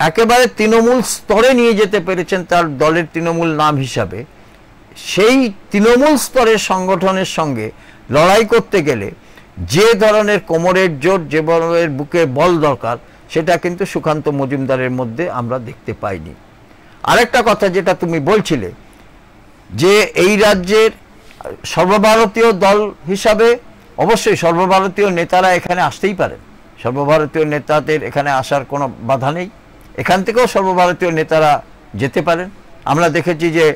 একেবারে তৃণমূল স্তরে নিয়ে যেতে পেরেছেন তার দলের তৃণমূল নাম হিসাবে, সেই তৃণমূল স্তরের সংগঠনের সঙ্গে লড়াই করতে গেলে যে ধরনের কোমরের জোর, যে ধরনের বুকে বল দরকার, সেটা কিন্তু সুকান্ত মজুমদারের মধ্যে আমরা দেখতে পাইনি। আরেকটা কথা যেটা তুমি বলছিলে যে এই রাজ্যের সর্বভারতীয় দল হিসাবে অবশ্যই সর্বভারতীয় নেতারা এখানে আসতেই পারেন, সর্বভারতীয় নেতাদের এখানে আসার কোনো বাধা নেই, এখান থেকেও সর্বভারতীয় নেতারা যেতে পারেন। আমরা দেখেছি যে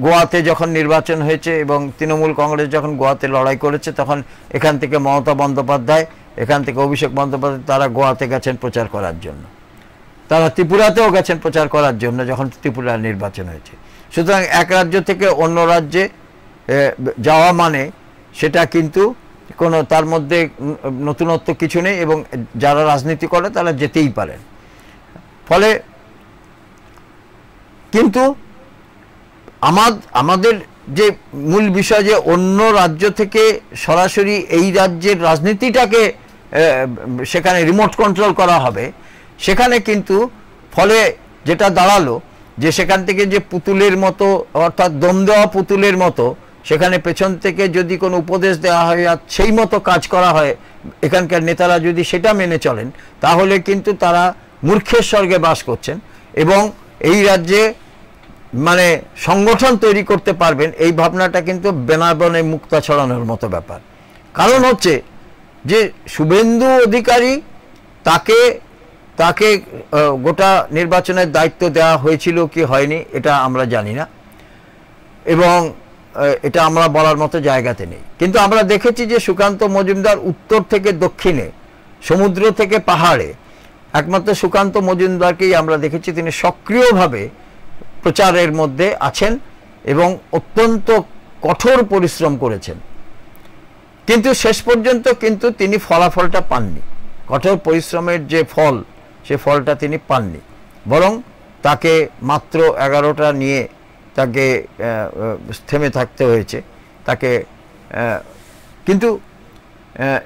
গোয়াতে যখন নির্বাচন হয়েছে এবং তৃণমূল কংগ্রেস যখন গোয়াতে লড়াই করেছে, তখন এখান থেকে মমতা বন্দ্যোপাধ্যায়, এখান থেকে অভিষেক বন্দ্যোপাধ্যায় তারা গোয়াতে গেছেন প্রচার করার জন্য, তারা ত্রিপুরাতেও গেছেন প্রচার করার জন্য যখন ত্রিপুরার নির্বাচন হয়েছে। সুতরাং এক রাজ্য থেকে অন্য রাজ্যে যাওয়া মানে সেটা কিন্তু কোনো তার মধ্যে নতুনত্ব কিছু নেই, এবং যারা রাজনীতি করে তারা যেতেই পারেন। ফলে কিন্তু আমাদের যে মূল বিষয় যে অন্য রাজ্য থেকে সরাসরি এই রাজ্যের রাজনীতিটাকে সেখানে রিমোট কন্ট্রোল করা হবে, সেখানে কিন্তু ফলে যেটা দাঁড়ালো যে সেখান থেকে যে পুতুলের মতো, অর্থাৎ দম দেওয়া পুতুলের মতো সেখানে পেছন থেকে যদি কোনো উপদেশ দেওয়া হয় আর সেই মতো কাজ করা হয়, এখানকার নেতারা যদি সেটা মেনে চলেন, তাহলে কিন্তু তারা মূর্খের স্বর্গে বাস করছেন এবং এই রাজ্যে মানে সংগঠন তৈরি করতে পারবেন, এই ভাবনাটা কিন্তু বেনাবনে মুক্তা ছড়ানোর মতো ব্যাপার। কারণ হচ্ছে যে শুভেন্দু অধিকারী তাকে গোটা নির্বাচনের দায়িত্ব দেওয়া হয়েছিল কি হয়নি এটা আমরা জানি না, এবং এটা আমরা বলার মতো জায়গাতে নেই। কিন্তু আমরা দেখেছি যে সুকান্ত মজুমদার উত্তর থেকে দক্ষিণে, সমুদ্র থেকে পাহাড়ে, একমাত্র সুকান্ত মজুমদারকেই আমরা দেখেছি তিনি সক্রিয়ভাবে প্রচারের মধ্যে আছেন এবং অত্যন্ত কঠোর পরিশ্রম করেছেন, কিন্তু শেষ পর্যন্ত কিন্তু তিনি ফলাফলটা পাননি। কঠোর পরিশ্রমের যে ফল, সে ফলটা তিনি পাননি, বরং তাকে মাত্র 11টা নিয়ে তাকে থেমে থাকতে হয়েছে তাকে। কিন্তু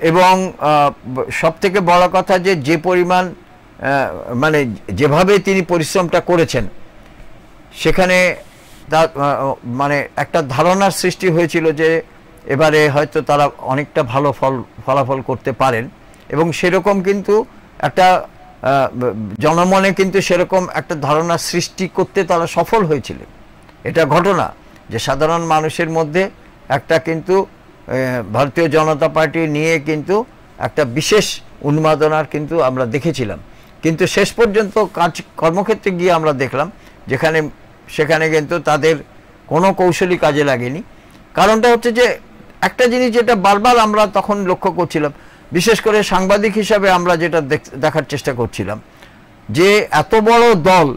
এবং সবথেকে বড় কথা যে পরিমাণ মানে যেভাবে তিনি পরিশ্রমটা করেছেন, সেখানে তার মানে একটা ধারণার সৃষ্টি হয়েছিল যে এবারে হয়তো তারা অনেকটা ভালো ফলাফল করতে পারেন, এবং সেরকম কিন্তু একটা জনমনে কিন্তু সেরকম একটা ধারণা সৃষ্টি করতে তারা সফল হয়েছিলেন। এটা ঘটনা যে সাধারণ মানুষের মধ্যে একটা কিন্তু ভারতীয় জনতা পার্টি নিয়ে কিন্তু একটা বিশেষ উন্মাদনার কিন্তু আমরা দেখেছিলাম, কিন্তু শেষ পর্যন্ত কর্মক্ষেত্রে গিয়ে আমরা দেখলাম সেখানে কিন্তু তাদের কোনো কৌশলী কাজে লাগেনি। কারণটা হচ্ছে যে একটা জিনিস যেটা বারবার আমরা তখন লক্ষ্য করছিলাম, বিশেষ করে সাংবাদিক হিসাবে আমরা যেটা দেখার চেষ্টা করছিলাম, যে এত বড় দল,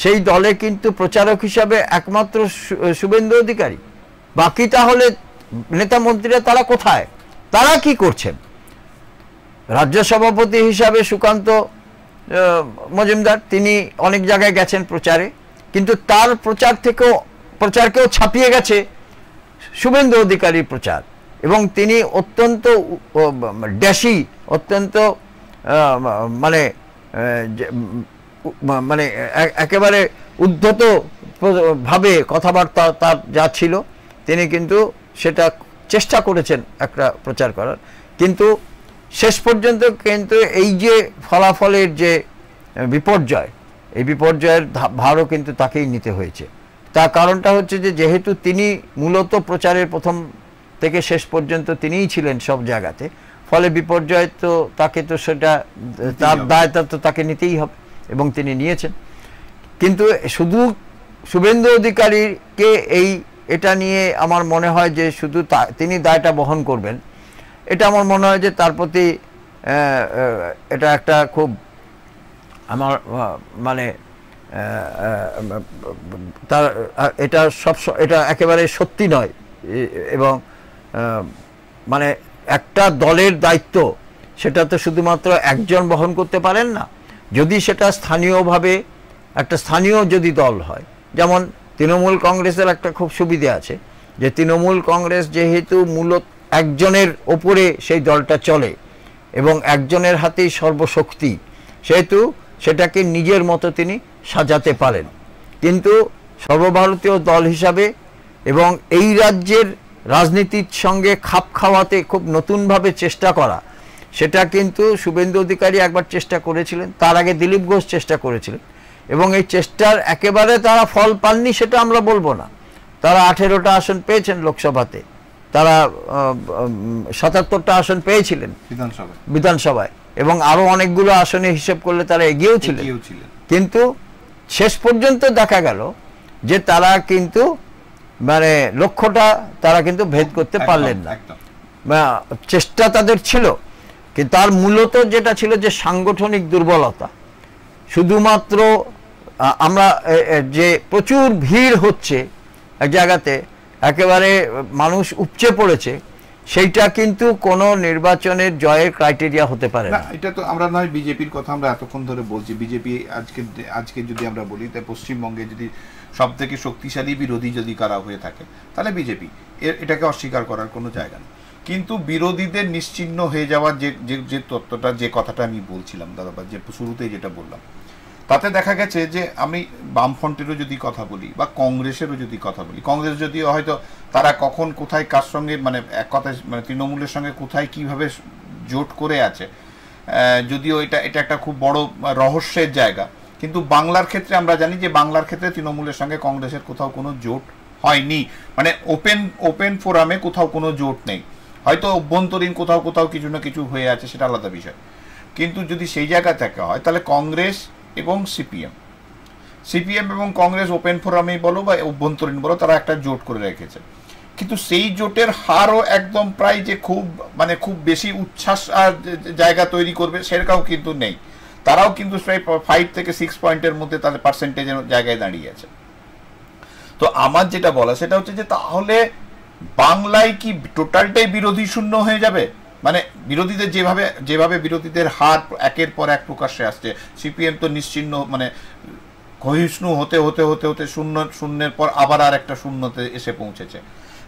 সেই দলে কিন্তু প্রচারক হিসাবে একমাত্র শুভেন্দু অধিকারী, বাকি তাহলে নেতা মন্ত্রীরা তারা কোথায়, তারা কি করছেন? রাজ্য সভাপতি হিসাবে সুকান্ত মজুমদার তিনি অনেক জায়গায় গেছেন প্রচারে, কিন্তু তার প্রচারকেও ছাপিয়ে গেছে শুভেন্দু অধিকারীর প্রচার, এবং তিনি অত্যন্ত ড্যাশি, অত্যন্ত মানে মানে একেবারে উদ্ধত ভাবে কথাবার্তা তার যা ছিল, তিনি কিন্তু সেটা চেষ্টা করেছেন একটা প্রচার করার, কিন্তু শেষ পর্যন্ত কিন্তু এই যে ফলাফলের যে বিপর্যয়, এই বিপর্যয়ের ভারও কিন্তু তাকেই নিতে হয়েছে। তার কারণটা হচ্ছে যে যেহেতু তিনি মূলত প্রচারের প্রথম থেকে শেষ পর্যন্ত তিনিই ছিলেন সব জায়গাতে, ফলে বিপর্যয় তো তাকে তো সেটা তার দায়টা তো তাকে নিতেই হবে, এবং তিনি নিয়েছেন। কিন্তু শুধু শুভেন্দু অধিকারীকে এটা নিয়ে আমার মনে হয় যে শুধু তিনি দায়টা বহন করবেন, এটা আমার মনে হয় যে তার প্রতি এটা একটা খুব আমার মানে তার এটা একেবারে সত্যি নয়, এবং মানে একটা দলের দায়িত্ব সেটা তো শুধুমাত্র একজন বহন করতে পারেন না। যদি সেটা স্থানীয়ভাবে একটা স্থানীয় যদি দল হয়, যেমন তৃণমূল কংগ্রেসের একটা খুব সুবিধা আছে যে তৃণমূল কংগ্রেস যেহেতু মূলত একজনের ওপরে সেই দলটা চলে এবং একজনের হাতেই সর্বশক্তি, সেহেতু সেটাকে নিজের মতো তিনি সাজাতে পারেন। কিন্তু সর্বভারতীয় দল হিসাবে এবং এই রাজ্যের রাজনীতির সঙ্গে খাপ খাওয়াতে খুব নতুনভাবে চেষ্টা করা, সেটা কিন্তু শুভেন্দু অধিকারী একবার চেষ্টা করেছিলেন, তার আগে দিলীপ ঘোষ চেষ্টা করেছিলেন, এবং এই চেষ্টার একেবারে তারা ফল পাননি সেটা আমরা বলবো না। তারা 18টা আসন পেয়েছেন লোকসভাতে, তারা 77টা আসন পেয়েছিলেন বিধানসভায়, এবং আরো অনেকগুলো আসনে হিসেব করলে তারা এগিয়েও ছিলেন, কিন্তু শেষ পর্যন্ত দেখা গেল যে তারা কিন্তু মানে লক্ষ্যটা তারা কিন্তু ভেদ করতে পারলেন না। চেষ্টা তাদের ছিল, কিন্তু তার মূলত যেটা ছিল যে সাংগঠনিক দুর্বলতা। শুধুমাত্র আমরা যে প্রচুর ভিড় হচ্ছে এক জায়গাতে, একেবারে মানুষ উপচে পড়েছে, সেইটা কিন্তু কোনো নির্বাচনের জয়ের ক্রাইটেরিয়া হতে পারে না। এটা তো আমরা নয়, বিজেপির কথা আমরা এতক্ষণ ধরে বলছি। বিজেপি আজকে যদি আমরা বলি, তাই পশ্চিমবঙ্গে যদি সব থেকে শক্তিশালী বিরোধী যদি কারা হয়ে থাকে তাহলে বিজেপি, এটাকে অস্বীকার করার কোনো জায়গা নেই। কিন্তু বিরোধীদের নিশ্চিহ্ন হয়ে যাওয়ার যে তত্ত্বটা, যে কথাটা আমি বলছিলাম দাদা, যে শুরুতেই যেটা বললাম, তাতে দেখা গেছে যে আমি বামফ্রন্টেরও যদি কথা বলি বা কংগ্রেসেরও যদি কথা বলি, কংগ্রেস যদিও হয়তো তারা কখন কোথায় কার সঙ্গে মানে এক কথায় মানে তৃণমূলের সঙ্গে কোথায় কিভাবে জোট করে আছে, যদিও এটা একটা খুব বড় রহস্যের জায়গা, কিন্তু বাংলার ক্ষেত্রে আমরা জানি যে বাংলার ক্ষেত্রে তৃণমূলের সঙ্গে কংগ্রেসের কোথাও কোনো জোট হয়নি, মানে ওপেন ফোরামে কোথাও কোনো জোট নেই। হয়তো অভ্যন্তরীণ কোথাও কিছু না কিছু হয়ে আছে, সেটা আলাদা বিষয়। কিন্তু যদি সেই জায়গা থেকে হয় তাহলে কংগ্রেস এবং সিপিএম এবং কংগ্রেস ওপেন ফোরামেই বলো বা অভ্যন্তরীণ বলো, তারা একটা জোট করে রেখেছে। কিন্তু সেই জোটের হারও একদম প্রায় যে খুব বেশি উচ্ছ্বাস আর জায়গা তৈরি করবে সেরকম কিন্তু নেই। তারাও কিন্তু প্রায় 5 থেকে 6 পয়েন্টের মধ্যে তাদের পার্সেন্টেজের জায়গায় দাঁড়িয়ে আছে। তো আমার যেটা বলা সেটা হচ্ছে যে তাহলে বাংলায় কি টোটালটাই বিরোধী শূন্য হয়ে যাবে? মানে বিরোধীদের যেভাবে বিরোধীদের হার একের পর এক প্রকাশ্যে আসছে, সিপিএম তো নিশ্চিহ্ন মানে ক্ষয়িষ্ণু হতে হতে হতে হতে শূন্যের পর আবার আর একটা শূন্যতে এসে পৌঁছেছে।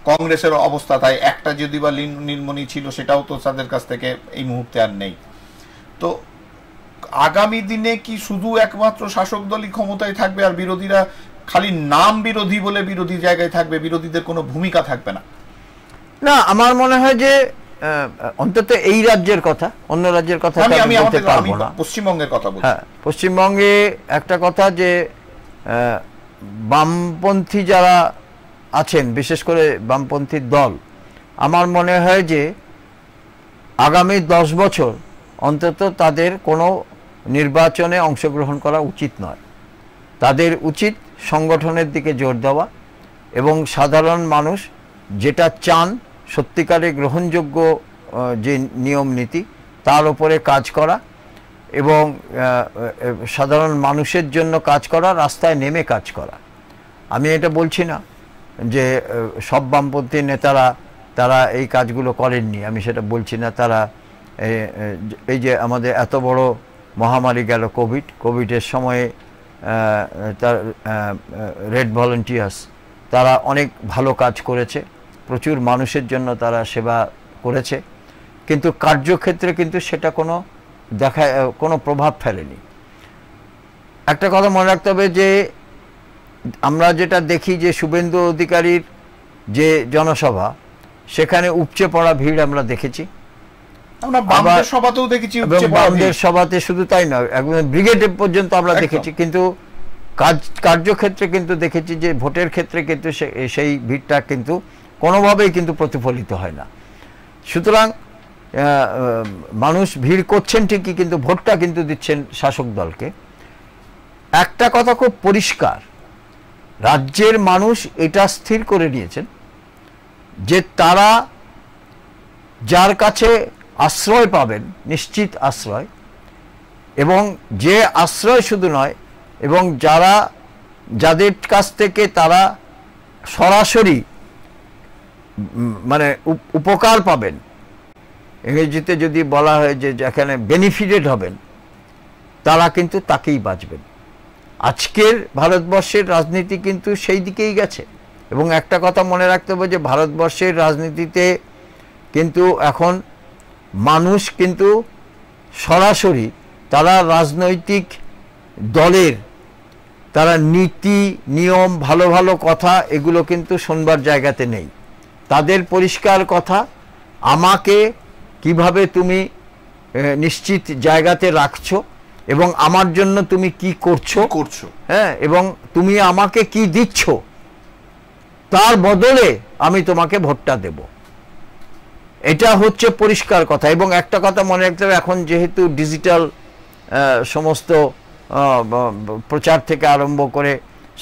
কংগ্রেসের অবস্থা তাই, একটা যদি বা নীলমণি ছিল সেটাও তো তাদের কাছ থেকে এই মুহূর্তে আর নেই। তো আগামী দিনে কি শুধু একমাত্র শাসক দলই ক্ষমতায় থাকবে আর বিরোধীরা খালি নাম বিরোধী বলে বিরোধী জায়গায় থাকবে, বিরোধীদের কোনো ভূমিকা থাকবে না? না, আমার মনে হয় যে অন্তত এই রাজ্যের কথা, অন্য রাজ্যের কথা আমি পশ্চিমবঙ্গের কথা বলছি। হ্যাঁ, পশ্চিমবঙ্গে একটা কথা যে বামপন্থী যারা আছেন, বিশেষ করে বামপন্থী দল, আমার মনে হয় যে আগামী 10 বছর অন্তত তাদের কোনো নির্বাচনে অংশগ্রহণ করা উচিত নয়। তাদের উচিত সংগঠনের দিকে জোর দেওয়া এবং সাধারণ মানুষ যেটা চান, সত্যিকারে গ্রহণযোগ্য যে নিয়ম নীতি, তার উপরে কাজ করা এবং সাধারণ মানুষের জন্য কাজ করা, রাস্তায় নেমে কাজ করা। আমি এটা বলছি না যে সব বামপন্থী নেতারা তারা এই কাজগুলো করেননি, আমি সেটা বলছি না। তারা এই যে আমাদের এত বড় মহামারী গেল কোভিডের সময়ে তার রেড ভলেন্টিয়ার্স, তারা অনেক ভালো কাজ করেছে, প্রচুর মানুষের জন্য তারা সেবা করেছে, কিন্তু কার্যক্ষেত্রে কিন্তু সেটা কোনো প্রভাব ফেলেনি। একটা কথা মনে রাখতে হবে যে আমরা যেটা দেখি যে শুভেন্দু অধিকারীর যে জনসভা, সেখানে উপচে পড়া ভিড় আমরা দেখেছি। আমরা বামদের সভাতেও দেখেছি, বামদের সভাতে শুধু তাই নয়, একদম ব্রিগেডে পর্যন্ত আমরা দেখেছি, কিন্তু কার্যক্ষেত্রে কিন্তু দেখেছি যে ভোটের ক্ষেত্রে কিন্তু সেই ভিড়টা কিন্তু কোনোভাবেই কিন্তু প্রতিফলিত হয় না। সুতরাং মানুষ ভিড় করছেন ঠিকই, কিন্তু ভোটটা কিন্তু দিচ্ছেন শাসক দলকে। একটা কথা খুব পরিষ্কার, রাজ্যের মানুষ এটা স্থির করে নিয়েছেন যে তারা যার কাছে আশ্রয় পাবেন, নিশ্চিত আশ্রয়, এবং যে আশ্রয় শুধু নয়, এবং যাদের কাছ থেকে তারা সরাসরি মানে উপকার পাবেন, ইংরেজিতে যদি বলা হয় যে যেখানে বেনিফিটেড হবেন, তারা কিন্তু তাকেই বাঁচবেন। আজকের ভারতবর্ষের রাজনীতি কিন্তু সেই দিকেই গেছে। এবং একটা কথা মনে রাখতে হবে যে ভারতবর্ষের রাজনীতিতে কিন্তু এখন মানুষ কিন্তু সরাসরি তারা রাজনৈতিক দলের তারা নীতি নিয়ম ভালো ভালো কথা এগুলো কিন্তু শুনবার জায়গাতে নেই। তাদের পরিষ্কার কথা, আমাকে কিভাবে তুমি নিশ্চিত জায়গাতে রাখছো এবং আমার জন্য তুমি কি করছো, হ্যাঁ, এবং তুমি আমাকে কি দিচ্ছ, তার বদলে আমি তোমাকে ভোটটা দেব। এটা হচ্ছে পরিষ্কার কথা। এবং একটা কথা মনে রাখতে হবে, এখন যেহেতু ডিজিটাল সমস্ত প্রচার থেকে আরম্ভ করে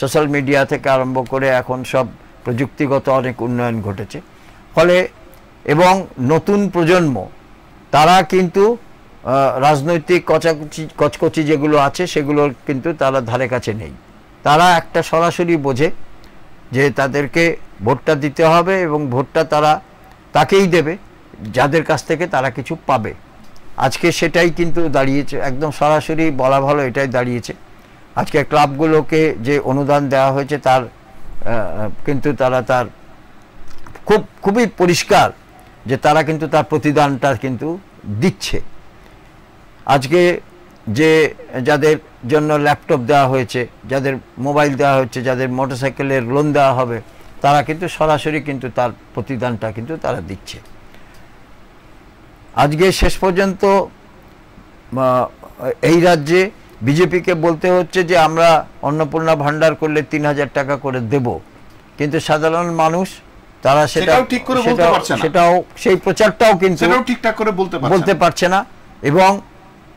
সোশ্যাল মিডিয়া থেকে আরম্ভ করে এখন সব প্রযুক্তিগত অনেক উন্নয়ন ঘটেছে, ফলে এবং নতুন প্রজন্ম তারা কিন্তু রাজনৈতিক কচকচি যেগুলো আছে সেগুলোর কিন্তু তারা ধারে কাছে নেই। তারা একটা সরাসরি বোঝে যে তাদেরকে ভোটটা দিতে হবে এবং ভোটটা তারা তাকেই দেবে যাদের কাছ থেকে তারা কিছু পাবে। আজকে সেটাই কিন্তু দাঁড়িয়েছে, একদম সরাসরি বলা ভালো এটাই দাঁড়িয়েছে। আজকে ক্লাবগুলোকে যে অনুদান দেওয়া হয়েছে তার কিন্তু তারা তার খুবই পরিষ্কার যে তারা কিন্তু তার প্রতিদানটা কিন্তু দিচ্ছে। আজকে যে যাদের জন্য ল্যাপটপ দেওয়া হয়েছে, যাদের মোবাইল দেওয়া হচ্ছে, যাদের মোটরসাইকেলের লোন দেওয়া হবে, তারা কিন্তু সরাসরি কিন্তু তার প্রতিদানটা কিন্তু তারা দিচ্ছে। আজকে শেষ পর্যন্ত এই রাজ্যে বিজেপিকে বলতে হচ্ছে যে আমরা অন্নপূর্ণা ভান্ডার করলে ৩,০০০ টাকা করে দেব, কিন্তু সাধারণ মানুষ তারা সেটাও সেই প্রচারটাও কিন্তু ঠিকঠাক করে বলতে পারছে না। এবং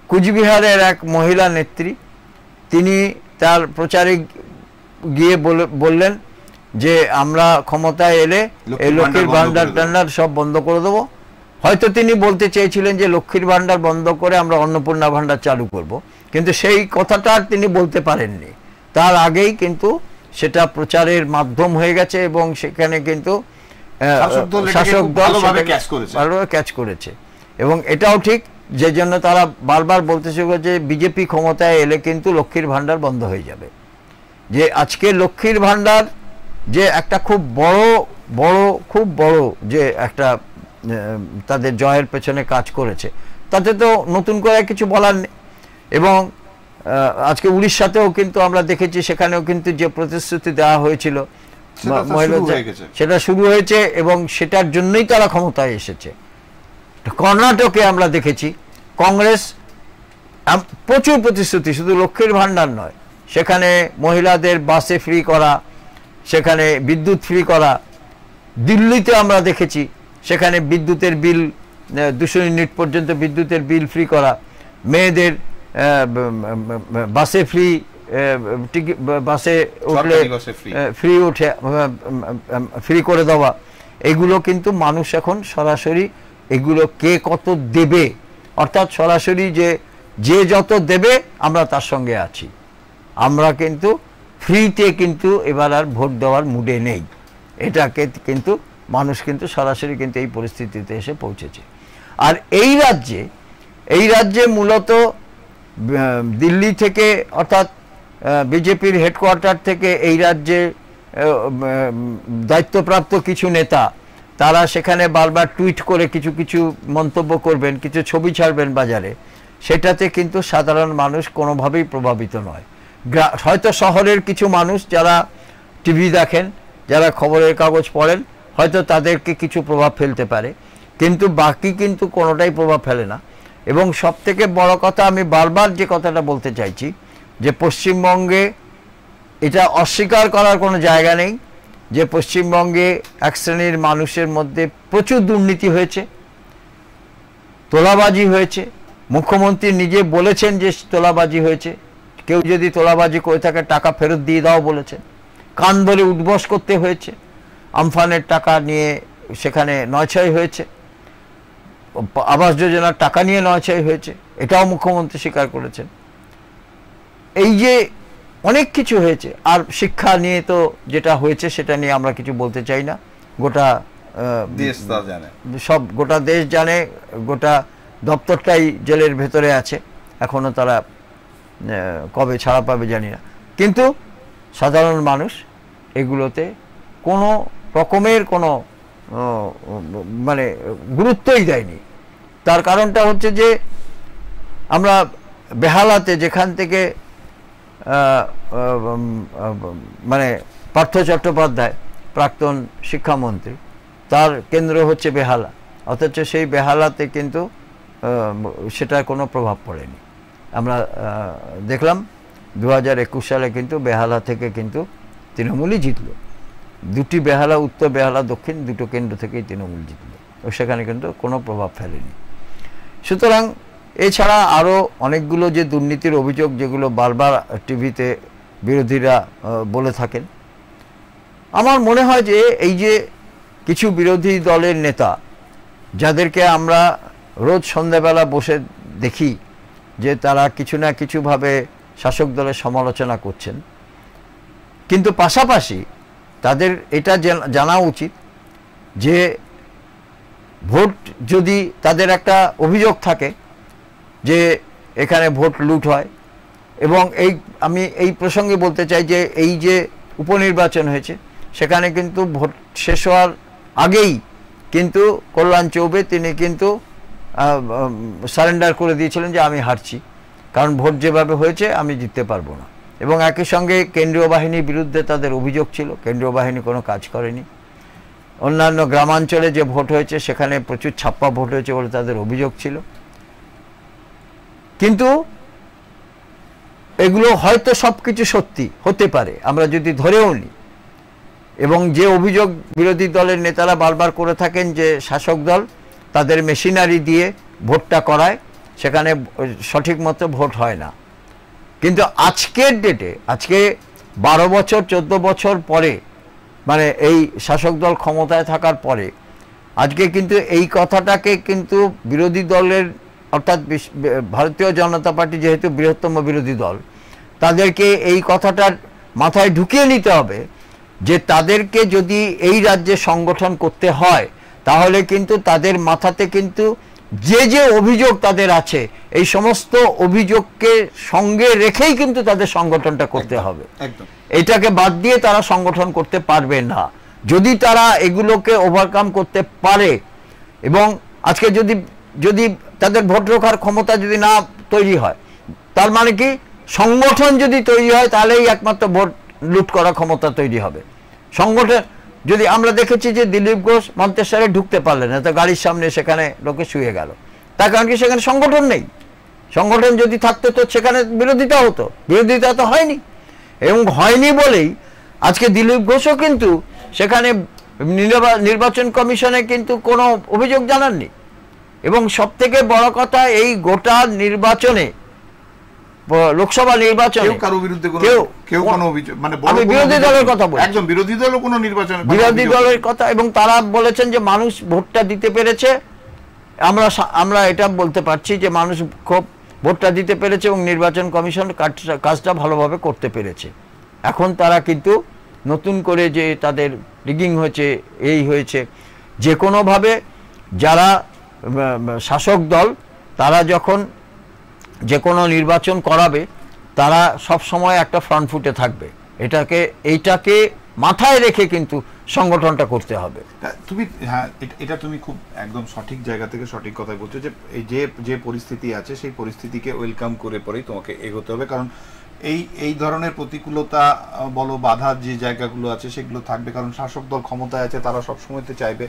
কুচবিহারের এক মহিলা নেত্রী তিনি তার প্রচারে গিয়ে বললেন যে আমরা ক্ষমতায় এলে এই লক্ষ্মীর ভান্ডার টান্ডার সব বন্ধ করে দেবো। হয়তো তিনি বলতে চেয়েছিলেন যে লক্ষ্মীর ভান্ডার বন্ধ করে আমরা অন্নপূর্ণা ভান্ডার চালু করব, কিন্তু সেই কথাটা আর তিনি বলতে পারেননি। তার আগেই কিন্তু সেটা প্রচারের মাধ্যম হয়ে গেছে এবং সেখানে কিন্তু শাসক দল ভালোভাবে ক্যাচ করেছে। এবং এটাও ঠিক, যে জন্য তারা বারবার বলতেছে যে বিজেপি ক্ষমতায় এলে কিন্তু লক্ষ্মীর ভান্ডার বন্ধ হয়ে যাবে। যে আজকে লক্ষ্মীর ভান্ডার যে একটা খুব বড় যে একটা তাদের জয়ের পেছনে কাজ করেছে, তাতে তো নতুন করে কিছু বলার নেই। এবং আজকে উড়িষ্যাতেও কিন্তু আমরা দেখেছি, সেখানেও কিন্তু যে প্রতিশ্রুতি দেওয়া হয়েছিল সেটা শুরু হয়েছে এবং সেটার জন্যই তারা ক্ষমতায় এসেছে। কর্ণাটকে আমরা দেখেছি কংগ্রেস প্রচুর প্রতিশ্রুতি, শুধু লক্ষ্মীর ভান্ডার নয়, সেখানে মহিলাদের বাসে ফ্রি করা, সেখানে বিদ্যুৎ ফ্রি করা। দিল্লিতে আমরা দেখেছি সেখানে বিদ্যুতের বিল 200 ইউনিট পর্যন্ত বিদ্যুতের বিল ফ্রি করা, মেয়েদের বাসে ফ্রি টিকিট, বাসে উঠলে ফ্রি করে দেওয়া। এগুলো কিন্তু মানুষ এখন সরাসরি এগুলো কে কত দেবে, অর্থাৎ সরাসরি যে যত দেবে আমরা তার সঙ্গে আছি। আমরা কিন্তু ফ্রিতে কিন্তু এবার আর ভোট দেওয়ার মুডে নেই। এটাকে কিন্তু মানুষ কিন্তু সরাসরি কিন্তু এই পরিস্থিতিতে এসে পৌঁছেছে। আর এই রাজ্যে মূলত দিল্লি থেকে অর্থাৎ বিজেপির হেডকোয়ার্টার থেকে এই রাজ্যে দায়িত্বপ্রাপ্ত কিছু নেতা তারা সেখানে বারবার টুইট করে কিছু মন্তব্য করবেন, কিছু ছবি ছাড়বেন বাজারে, সেটাতে কিন্তু সাধারণ মানুষ কোনোভাবেই প্রভাবিত নয়। হয়তো শহরের কিছু মানুষ যারা টিভি দেখেন, যারা খবরের কাগজ পড়েন, হয়তো তাদেরকে কিছু প্রভাব ফেলতে পারে, কিন্তু বাকি কিন্তু কোনোটাই প্রভাব ফেলে না। এবং সবথেকে বড় কথা, আমি বারবার যে কথাটা বলতে চাইছি, যে পশ্চিমবঙ্গে এটা অস্বীকার করার কোনো জায়গা নেই যে পশ্চিমবঙ্গে এক শ্রেণীর মানুষের মধ্যে প্রচুর দুর্নীতি হয়েছে, তোলাবাজি হয়েছে। মুখ্যমন্ত্রী নিজে বলেছেন যে তোলাবাজি হয়েছে, কেউ যদি তোলাবাজি করে থাকে টাকা ফেরত দিয়ে দাও বলেছেন। কান ধরে উঠবস করতে হয়েছে, আমফানের টাকা নিয়ে সেখানে নয়ছয় হয়েছে, আবাস যোজনার টাকা নিয়ে নয়ছয় হয়েছে, এটাও মুখ্যমন্ত্রী স্বীকার করেছেন। এই যে অনেক কিছু হয়েছে। আর শিক্ষা নিয়ে তো যেটা হয়েছে সেটা নিয়ে আমরা কিছু বলতে চাই না, গোটা দেশ জানে, গোটা দপ্তরটাই জেলের ভেতরে আছে, এখনো তারা কবে ছাড়া পাবে জানি না। কিন্তু সাধারণ মানুষ এগুলোতে কোনো রকমের কোনো মানে গুরুত্বই দেয়নি। তার কারণটা হচ্ছে যে আমরা বেহালাতে, যেখান থেকে মানে পার্থ চট্টোপাধ্যায় প্রাক্তন শিক্ষামন্ত্রী, তার কেন্দ্র হচ্ছে বেহালা, অথচ সেই বেহালাতে কিন্তু সেটার কোনো প্রভাব পড়েনি। আমরা দেখলাম 2021 সালে কিন্তু বেহালা থেকে কিন্তু তৃণমূলই জিতল। দুটি বেহালা, উত্তর বেহালা, দক্ষিণ, দুটো কেন্দ্র থেকেই তৃণমূল জিতল। সেখানে কিন্তু কোনো প্রভাব ফেলেনি। সুতরাং এছাড়া আরও অনেকগুলো যে দুর্নীতির অভিযোগ যেগুলো বারবার টিভিতে বিরোধীরা বলে থাকেন, আমার মনে হয় যে এই যে কিছু বিরোধী দলের নেতা যাদেরকে আমরা রোজ সন্ধ্যাবেলা বসে দেখি যে তারা কিছু না কিছুভাবে শাসক দলের সমালোচনা করছেন, কিন্তু পাশাপাশি তাদের এটা জানা উচিত যে ভোট যদি তাদের একটা অভিযোগ থাকে যে এখানে ভোট লুট হয়, এবং আমি এই প্রসঙ্গে বলতে চাই যে এই যে উপনির্বাচন হয়েছে সেখানে কিন্তু ভোট শেষ হওয়ার আগেই কিন্তু কল্যাণ চৌবে তিনি কিন্তু সারেন্ডার করে দিয়েছিলেন যে আমি হারছি, কারণ ভোট যেভাবে হয়েছে আমি জিততে পারবো না। এবং একই সঙ্গে কেন্দ্রীয় বাহিনীর বিরুদ্ধে তাদের অভিযোগ ছিল, কেন্দ্রীয় বাহিনী কোনো কাজ করেনি। অন্যান্য গ্রামাঞ্চলে যে ভোট হয়েছে সেখানে প্রচুর ছাপ্পা ভোট হয়েছে বলে তাদের অভিযোগ ছিল। কিন্তু এগুলো হয়তো সব কিছু সত্যি হতে পারে আমরা যদি ধরেও নিই, এবং যে অভিযোগ বিরোধী দলের নেতারা বারবার করে থাকেন যে শাসক দল তাদের মেশিনারি দিয়ে ভোটটা করায়, সেখানে সঠিক মতো ভোট হয় না। কিন্তু আজকের ডেটে, আজকে 12 বছর 14 বছর পরে, মানে এই শাসক দল ক্ষমতায় থাকার পরে, আজকে কিন্তু এই কথাটাকে কিন্তু বিরোধী দলের অর্থাৎ ভারতীয় জনতা পার্টি যেহেতু বৃহত্তম বিরোধী দল, তাদেরকে এই কথাটার মাথায় ঢুকিয়ে নিতে হবে যে তাদেরকে যদি এই রাজ্যে সংগঠন করতে হয় তাহলে কিন্তু তাদের মাথাতে কিন্তু যে যে অভিযোগ তাদের আছে এই সমস্ত অভিযোগকে সঙ্গে রেখেই কিন্তু তাদের সংগঠনটা করতে হবে। এটাকে বাদ দিয়ে তারা সংগঠন করতে পারবে না। যদি তারা এগুলোকে ওভারকাম করতে পারে, এবং আজকে যদি তাদের ভোট রক্ষার ক্ষমতা যদি না তৈরি হয়, তার মানে কি সংগঠন যদি তৈরি হয় তাহলেই একমাত্র ভোট লুট করার ক্ষমতা তৈরি হবে। সংগঠন যদি আমরা দেখেছি যে দিলীপ ঘোষ মন্তেশ্বরে ঢুকতে পারলেন না, তো গাড়ির সামনে সেখানে লোকে শুয়ে গেল, তার কারণ কি সেখানে সংগঠন নেই। সংগঠন যদি থাকতো তো সেখানে বিরোধিতা হতো, বিরোধিতা তো হয়নি, এবং হয়নি বলেই আজকে দিলীপ ঘোষও কিন্তু সেখানে নির্বাচন কমিশনে কিন্তু কোনো অভিযোগ জানাননি। এবং সব থেকে বড় কথা, এই গোটা নির্বাচনে, লোকসভা নির্বাচনে কারো বিরুদ্ধে কেউ কোনো অভিযোগ, মানে আমি বিরোধী দলের কথা বলছি, একদম বিরোধী দলও কোনো নির্বাচন, বিরোধী দলের কথা, এবং তারা বলেছেন যে মানুষ ভোটটা দিতে পেরেছে। আমরা এটা বলতে পারছি যে মানুষ খুব ভোটটা দিতে পেরেছে এবং নির্বাচন কমিশন কাজটা ভালোভাবে করতে পেরেছে। এখন তারা কিন্তু নতুন করে যে তাদের রিগিং হয়েছে, এই হয়েছে, যে কোনোভাবে যারা শাসক দল তারা যখন যে কোনো নির্বাচন করাবে তারা সব সময় একটা ফ্রন্ট ফুটে থাকবে। এইটাকে মাথায় রেখে কিন্তু সংগঠনটা করতে হবে। তুমি এটা তুমি খুব একদম সঠিক জায়গা থেকে সঠিক কথা বলছো যে এই যে পরিস্থিতি আছে সেই পরিস্থিতিকে ওয়েলকাম করে পরেই তোমাকে এগোতে হবে, কারণ এই ধরনের প্রতিকূলতা বলো, বাধার যে জায়গাগুলো আছে সেগুলো থাকবে, কারণ শাসক দল ক্ষমতায় আছে, তারা সবসময়তে চাইবে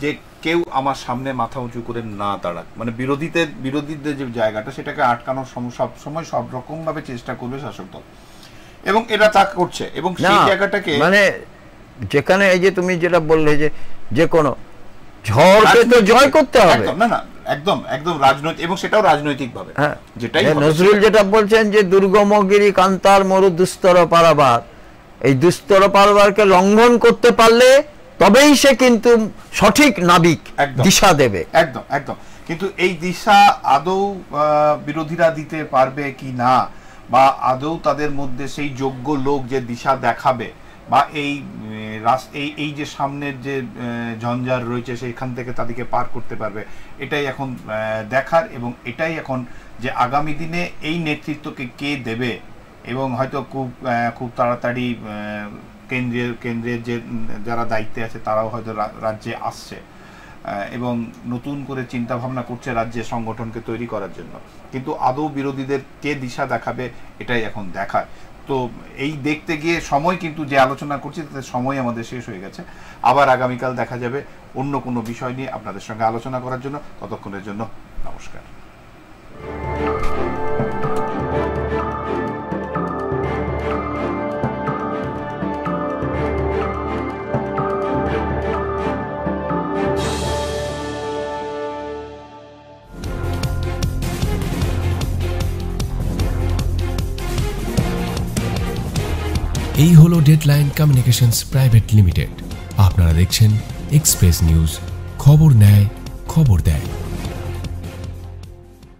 যে কেউ আমার সামনে মাথা উঁচু করে না দাঁড়াক, মানে বিরোধীদের যে জায়গাটা সেটাকে আটকানোর সব সময় সব রকম ভাবে চেষ্টা করবে শাসক দল, এবং এটা তা করছে। এবং সেই জায়গাটাকে মানে যেখানে এই যে তুমি যেটা বললে যে কোনো ঝড়কে তো জয় করতে হবে, না একদম রাজনৈতিক, এবং সেটাও রাজনৈতিক ভাবে, যেটাই নজরুল যেটা বলছেন যে দুর্গমগিরি কান্তার মরু দুস্তর পারাবার, এই দুস্তর পারাবারকে লঙ্ঘন করতে পারলে তবেই সে কিন্তু সঠিক নাবিক দিশা দেবে। একদম কিন্তু এই দিশা আদৌ বিরোধীরা দিতে পারবে কি না, বা আদৌ তাদের মধ্যে সেই যোগ্য লোক যে দিশা দেখাবে, বা এই যে সামনের যে ঝঞ্ঝার রয়েছে সেইখান থেকে তাদেরকে পার করতে পারবে, এটাই এখন দেখার। এবং এটাই এখন যে আগামী দিনে এই নেতৃত্বকে কে দেবে, এবং হয়তো খুব তাড়াতাড়ি কেন্দ্রের যে যারা দায়িত্বে আছে তারাও হয়তো রাজ্যে আসছে এবং নতুন করে চিন্তা ভাবনা করছে রাজ্যে সংগঠনকে তৈরি করার জন্য, কিন্তু আদৌ বিরোধীদের কে দিশা দেখাবে এটাই এখন দেখার। তো এই দেখতে গিয়ে সময়, কিন্তু যে আলোচনা করছি তাতে সময় আমাদের শেষ হয়ে গেছে। আবার আগামীকাল দেখা যাবে অন্য কোনো বিষয় নিয়ে আপনাদের সঙ্গে আলোচনা করার জন্য। ততক্ষণের জন্য নমস্কার। এই হলো ডেডলাইন কমিউনিকেশনস প্রাইভেট লিমিটেড। আপনারা দেখছেন এক্সপ্রেস নিউজ, খবর নেয় খবর দেয়।